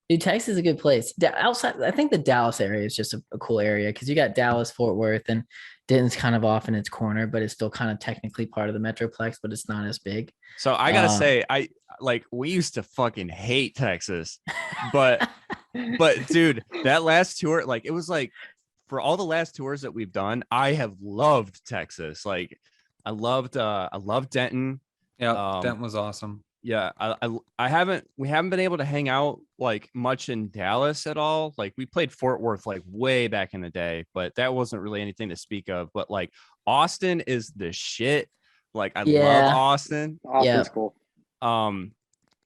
Dude, Texas is a good place. Outside, I think the Dallas area is just a cool area because you got Dallas, Fort Worth, and Denton's kind of off in its corner, but it's still kind of technically part of the Metroplex, but it's not as big. So I gotta say, we used to fucking hate Texas, but dude, that last tour, like it was like for all the last tours that we've done, I have loved Texas. Like I loved Denton. Yeah, Denton was awesome. Yeah, we haven't been able to hang out like much in Dallas at all. Like we played Fort Worth like way back in the day, but that wasn't really anything to speak of. But like Austin is the shit. Like I love Austin. Austin's cool. And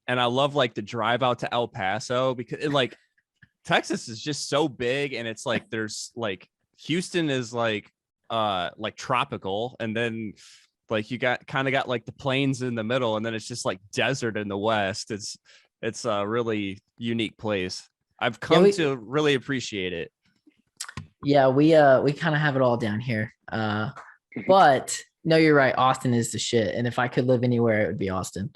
I love like the drive out to El Paso because like Texas is just so big, and it's like there's like Houston is like tropical, and then like you got like the plains in the middle, and then it's just like desert in the west. It's a really unique place. I've come to really appreciate it. Yeah, we kind of have it all down here. But no, you're right. Austin is the shit. And if I could live anywhere, it would be Austin.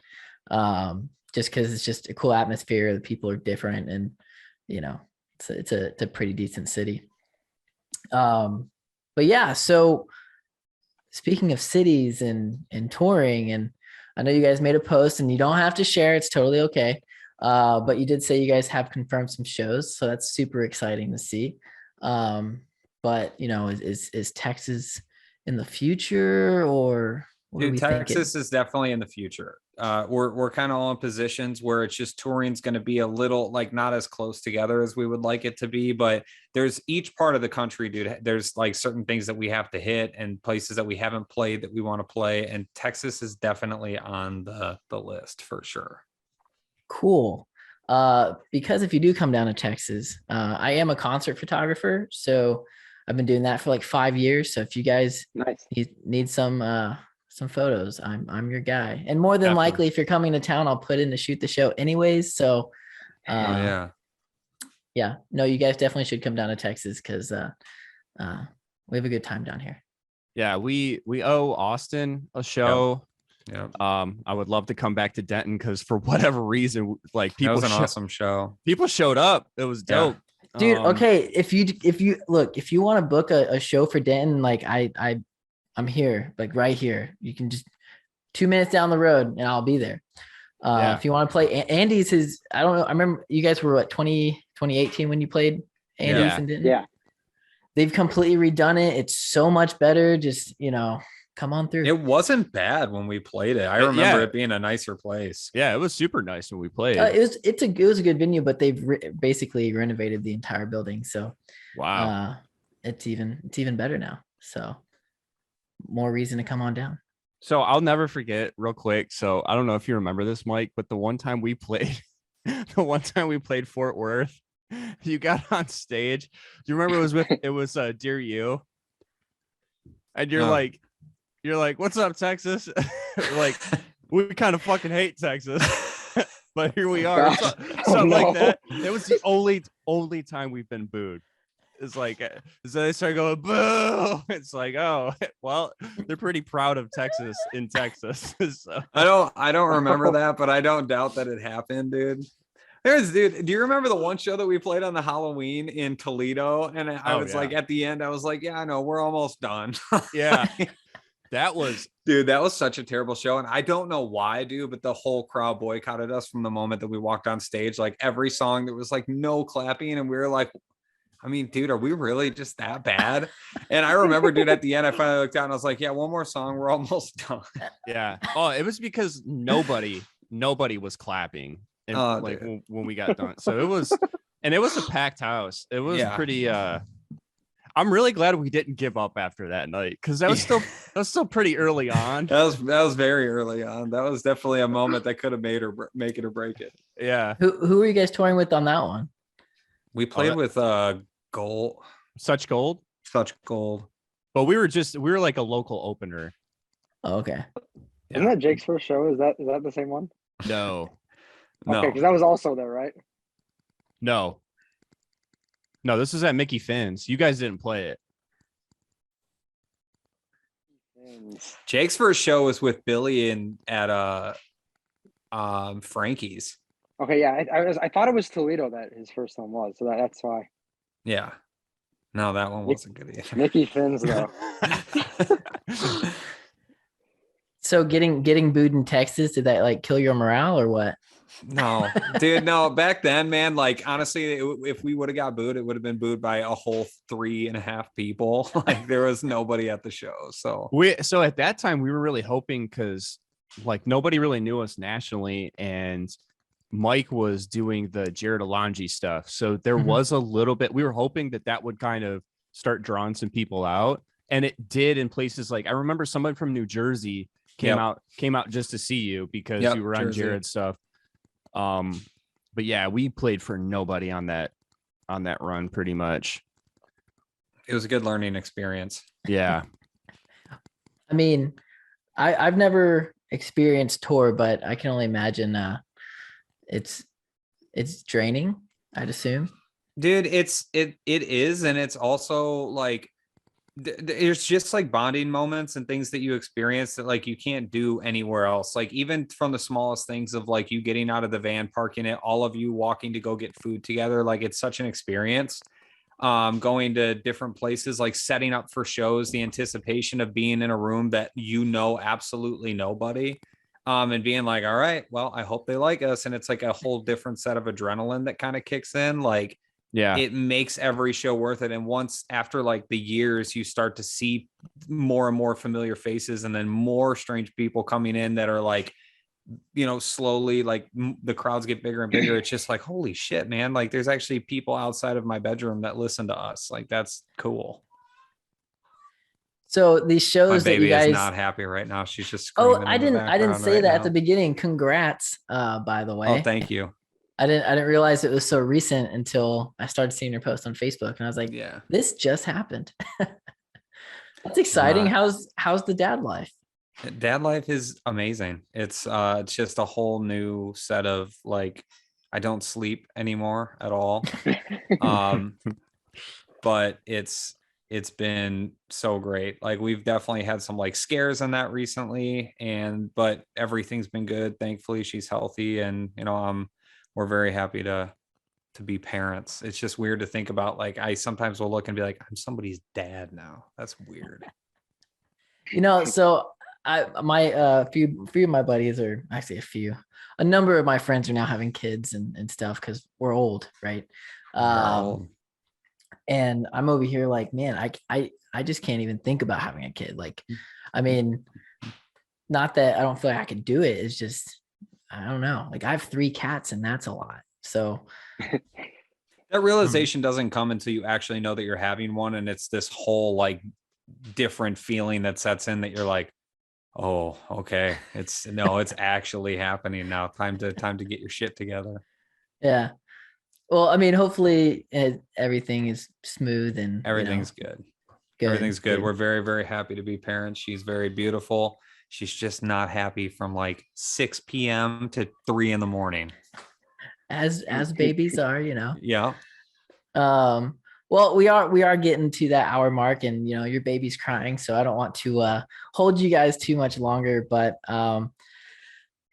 Just because it's just a cool atmosphere. The people are different, and you know, it's a pretty decent city. But yeah, so speaking of cities and touring, and I know you guys made a post, and you don't have to share, it's totally okay. But you did say you guys have confirmed some shows, so that's super exciting to see. But you know, is Texas in the future, or what Dude, are we Texas thinking? is definitely in the future. We're kind of all in positions where it's just touring's going to be a little like not as close together as we would like it to be, but there's each part of the country, dude. There's like certain things that we have to hit and places that we haven't played that we want to play, and Texas is definitely on the list for sure. Cool. Because if you do come down to Texas, I am a concert photographer, so I've been doing that for like 5 years. So if you guys Nice. need some photos, I'm your guy. And more than Definitely. likely, if you're coming to town, I'll put in to shoot the show anyways. So Oh yeah. yeah, no, you guys definitely should come down to Texas because we have a good time down here. Yeah, we owe Austin a show. Yeah. I would love to come back to Denton because for whatever reason, like That people was an awesome show. people showed up. It was Yeah. dope. Dude, okay, if you look, if you want to book a show for Denton, like I'm here, like right here. You can just 2 minutes down the road and I'll be there. Yeah. If you want to play Andy's his, I don't know. I remember you guys were what 2018 when you played Andy's Yeah. and Denton. Yeah. They've completely redone it. It's so much better. Just, come on through. It wasn't bad when we played it. I remember it being a nicer place. Yeah, it was super nice when we played. It was a good venue, but they've basically renovated the entire building. So Wow. it's even better now. So more reason to come on down. So I'll never forget real quick. So I don't know if you remember this, Mike, but the one time we played Fort Worth, you got on stage. Do you remember it was Dear You? And you're like, what's up, Texas? Like, we kind of fucking hate Texas. But here we are. Something like that. It was the only time we've been booed. It's like, so they start going, boo. It's like, oh, well, they're pretty proud of Texas in Texas. So. I don't remember that, but I don't doubt that it happened, dude. Do you remember the one show that we played on the Halloween in Toledo? And I was like, at the end, I was like, yeah, I know, we're almost done. Yeah. That was such a terrible show. And I don't know why, dude, but the whole crowd boycotted us from the moment that we walked on stage. Like every song, there was like no clapping. And we were like, I mean, dude, are we really just that bad? And I remember, dude, at the end, I finally looked down and I was like, yeah, one more song. We're almost done. Yeah. Oh, it was because nobody was clapping. And like when we got done. So it was a packed house. It was pretty, I'm really glad we didn't give up after that night because that was still pretty early on. That was very early on. That was definitely a moment that could have make it or break it. Yeah. Who were you guys touring with on that one? We played with Gold. Such Gold. But we were like a local opener. Oh, okay. Isn't that Jake's first show? Is that the same one? No. Okay, because that was also there, right? No, this is at Mickey Finn's. You guys didn't play it. Jake's first show was with Billy and at Frankie's. Okay, yeah, I thought it was Toledo that his first one was, so that's why. Yeah. No, that one wasn't good either. Mickey Finn's though. So getting booed in Texas, did that like kill your morale or what? No, dude, no. Back then, man, like honestly, if we would have got booed, it would have been booed by a whole 3.5 people. Like there was nobody at the show. So at that time we were really hoping because like nobody really knew us nationally, and Mike was doing the Jared Alonji stuff. So there was a little bit. We were hoping that would kind of start drawing some people out, and it did in places like I remember someone from New Jersey came out just to see you because you were on Jared's stuff. But yeah, we played for nobody on that run pretty much. It was a good learning experience. Yeah. I mean, I've never experienced tour, but I can only imagine it's draining, I'd assume. Dude, it is, and it's also like there's just like bonding moments and things that you experience that like you can't do anywhere else. Like even from the smallest things of like you getting out of the van, parking it, all of you walking to go get food together, like it's such an experience. Going to different places, like setting up for shows, the anticipation of being in a room that absolutely nobody, and being like, all right, well, I hope they like us, and it's like a whole different set of adrenaline that kind of kicks in. Like yeah, it makes every show worth it. And once after like the years, you start to see more and more familiar faces and then more strange people coming in that are like, slowly like the crowds get bigger and bigger. It's just like, holy shit, man. Like there's actually people outside of my bedroom that listen to us. Like that's cool. So these shows my that baby you guys is not happy right now. She's just screaming. I didn't say that at the beginning. Congrats, by the way. Oh, thank you. I didn't realize it was so recent until I started seeing your post on Facebook, and I was like, Yeah. this just happened. That's exciting. How's the dad life? Dad life is amazing. It's just a whole new set of like, I don't sleep anymore at all. Um, but it's been so great. Like we've definitely had some like scares on that recently, but everything's been good. Thankfully, she's healthy, and we're very happy to be parents. It's just weird to think about. Like I sometimes will look and be like, I'm somebody's dad now. That's weird. So my few of my buddies, or actually a number of my friends are now having kids and stuff because we're old, right? And I'm over here like, man, I just can't even think about having a kid. Like, I mean, not that I don't feel like I could do it. It's just, I don't know. Like I have 3 cats and that's a lot. So that realization doesn't come until you actually know that you're having one. And it's this whole like different feeling that sets in that you're like, oh, okay. It's actually happening now. Time to get your shit together. Yeah. Well, I mean, hopefully everything is smooth and everything's good. Everything's good. We're very, very happy to be parents. She's very beautiful. She's just not happy from like 6 p.m. to 3 a.m. As babies are, Yeah. Well, we are getting to that hour mark, and your baby's crying, so I don't want to hold you guys too much longer. But kind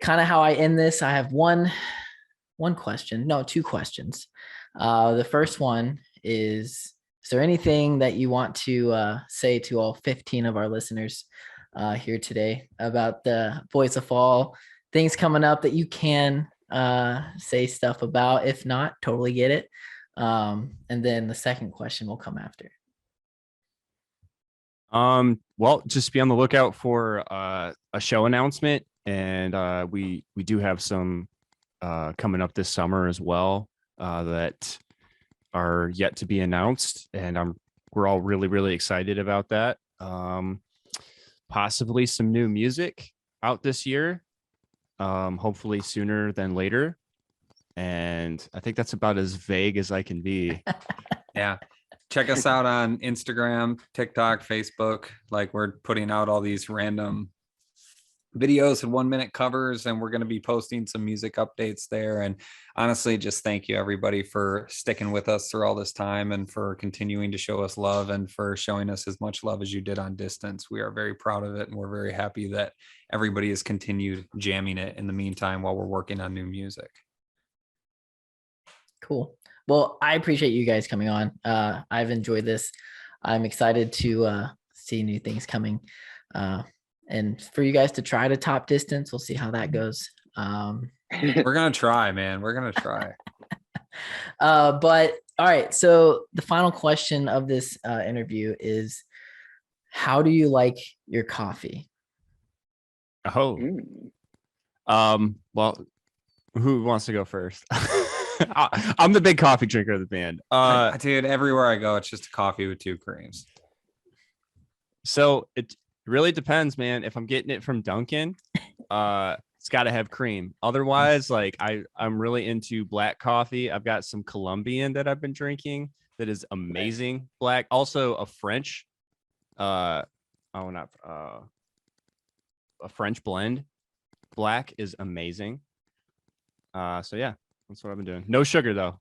of how I end this, I have one question, no, 2 questions. The first one is there anything that you want to say to all 15 of our listeners here today about the Voice of Fall, things coming up that you can say stuff about? If not, totally get it. And then the second question will come after. Well, just be on the lookout for a show announcement, and we do have some coming up this summer as well that are yet to be announced, and we're all really, really excited about that. Possibly some new music out this year, hopefully sooner than later. And I think that's about as vague as I can be. Yeah. Check us out on Instagram, TikTok, Facebook. Like we're putting out all these random videos and 1-minute covers, and we're going to be posting some music updates there. And honestly, just thank you everybody for sticking with us through all this time and for continuing to show us love and for showing us as much love as you did on distance. We are very proud of it, and we're very happy that everybody has continued jamming it in the meantime while we're working on new music. Cool. Well, I appreciate you guys coming on. I've enjoyed this. I'm excited to see new things coming. And for you guys to try to top distance, we'll see how that goes. We're going to try, man. We're going to try. But all right. So the final question of this interview is, how do you like your coffee? Oh, well, who wants to go first? I'm the big coffee drinker of the band. Dude, everywhere I go, it's just a coffee with 2 creams. So it really depends, man. If I'm getting it from Dunkin', it's got to have cream. Otherwise, like I'm really into black coffee. I've got some Colombian that I've been drinking that is amazing. Black, also a French, a French blend. Black is amazing. So yeah, that's what I've been doing. No sugar though.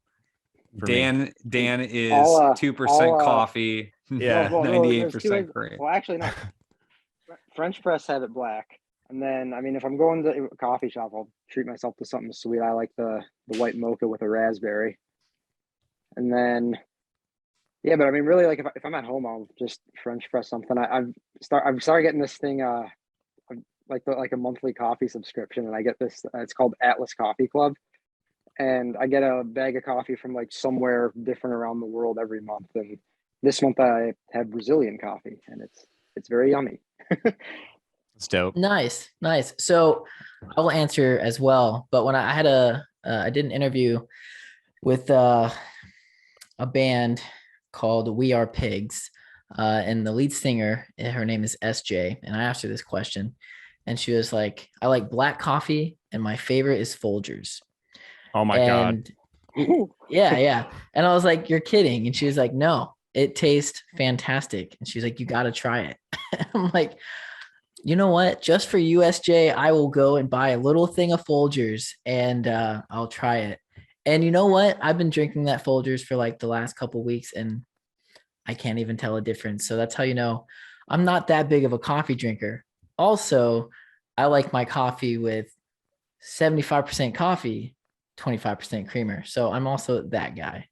Dan is 2% coffee. Yeah, 98% cream. Well, actually, no. French press have it black, and then I mean, if I'm going to a coffee shop, I'll treat myself to something sweet. I like the white mocha with a raspberry, and then yeah. But I mean, really, like if I'm at home, I'll just French press something. I've started getting this thing like a monthly coffee subscription, and I get this. It's called Atlas Coffee Club, and I get a bag of coffee from like somewhere different around the world every month. And this month I have Brazilian coffee, and it's very yummy. It's dope. Nice. So I will answer as well. But when I had I did an interview with a band called We Are Pigs, and the lead singer, her name is SJ, and I asked her this question, and she was like, "I like black coffee, and my favorite is Folgers." Oh my God. And yeah. And I was like, you're kidding. And she was like, no, it tastes fantastic. And she's like, you got to try it. I'm like, you know what? Just for USJ, I will go and buy a little thing of Folgers and I'll try it. And you know what? I've been drinking that Folgers for like the last couple weeks and I can't even tell a difference. So that's how you know I'm not that big of a coffee drinker. Also, I like my coffee with 75% coffee, 25% creamer. So I'm also that guy.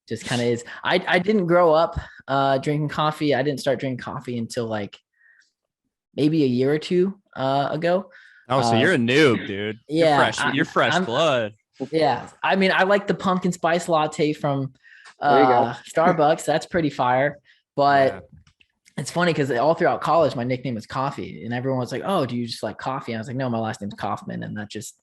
Just kind of is. I didn't grow up drinking coffee. I didn't start drinking coffee until like maybe a year or two ago. Oh, so you're a noob, dude. Yeah, You're fresh blood. Yeah, I mean, I like the pumpkin spice latte from There you go. Starbucks. That's pretty fire. But Yeah. it's funny because all throughout college, my nickname was Coffee, and everyone was like, "Oh, do you just like coffee?" And I was like, "No, my last name's Kaufman," and that just,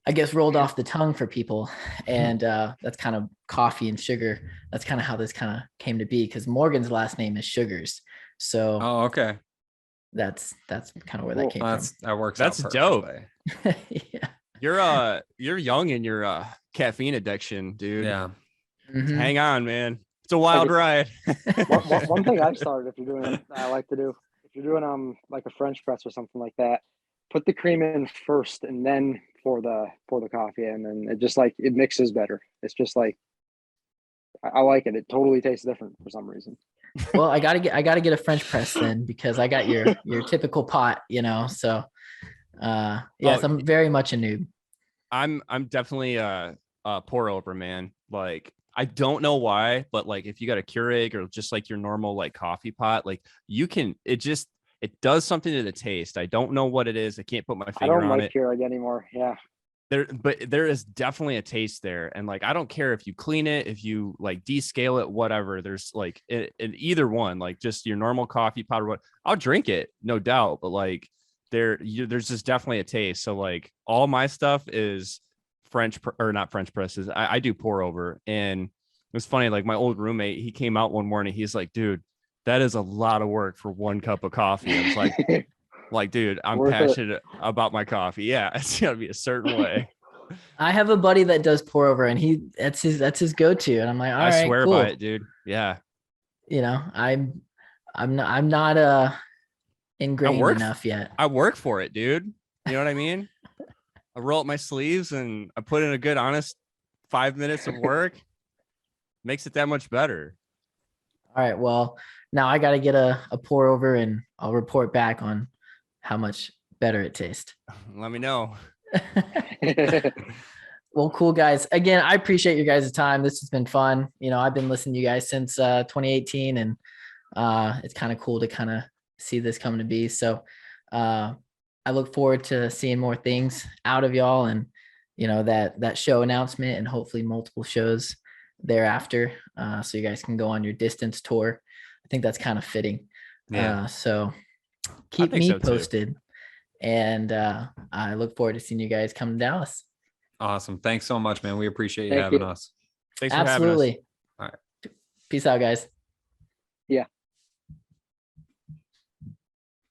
I guess, rolled off the tongue for people. And that's kind of coffee and sugar. That's kind of how this kind of came to be because Morgan's last name is Sugars. So Oh, okay. that's kind of where that came That works. That's out dope. perfectly. Yeah. You're young in your caffeine addiction, dude. Yeah. Mhm. Hang on, man. It's a wild ride. One thing I've started, if you're doing, I like to do, if you're doing like a French press or something like that, put the cream in first and then pour the coffee in, and it just like it mixes better. It's just like I like it. It totally tastes different for some reason. Well, I gotta get a French press then because I got your typical pot, you know. So yes, I'm very much a noob. I'm definitely a pour over, man. Like I don't know why, but like if you got a Keurig or just like your normal like coffee pot, like it does something to the taste. I don't know what it is. I can't put my I finger don't on like it. Keurig anymore. Yeah. But there is definitely a taste there. And like I don't care if you clean it, if you like descale it, whatever. There's like in either one, like just your normal coffee pot or what, I'll drink it, no doubt. But like there's just definitely a taste. So like all my stuff is or not French presses. I do pour over. And it was funny, like my old roommate, he came out one morning, he's like, dude, that is a lot of work for one cup of coffee. I was like, dude, I'm Worth it. passionate about my coffee. Yeah, it's gotta be a certain way. I have a buddy that does pour over, and that's his go-to, and I'm like, all I right, swear cool. by it, dude. Yeah. You know, I'm not ingrained enough yet. I work for it, dude. You know what I mean? I roll up my sleeves and I put in a good, honest 5 minutes of work. Makes it that much better. All right, well, now I got to get a pour over, and I'll report back on how much better it tastes. Let me know. Well, cool, guys. Again, I appreciate your guys' time. This has been fun. You know, I've been listening to you guys since 2018, and it's kind of cool to kind of see this come to be. So I look forward to seeing more things out of y'all, and you know that show announcement, and hopefully multiple shows thereafter, so you guys can go on your distance tour. I think that's kind of fitting. Yeah. So keep me so, posted, and I look forward to seeing you guys come to Dallas. Awesome. Thanks so much, man. We appreciate you Thank having you. us. Thanks for having us. Absolutely. All right. Peace out, guys. Yeah.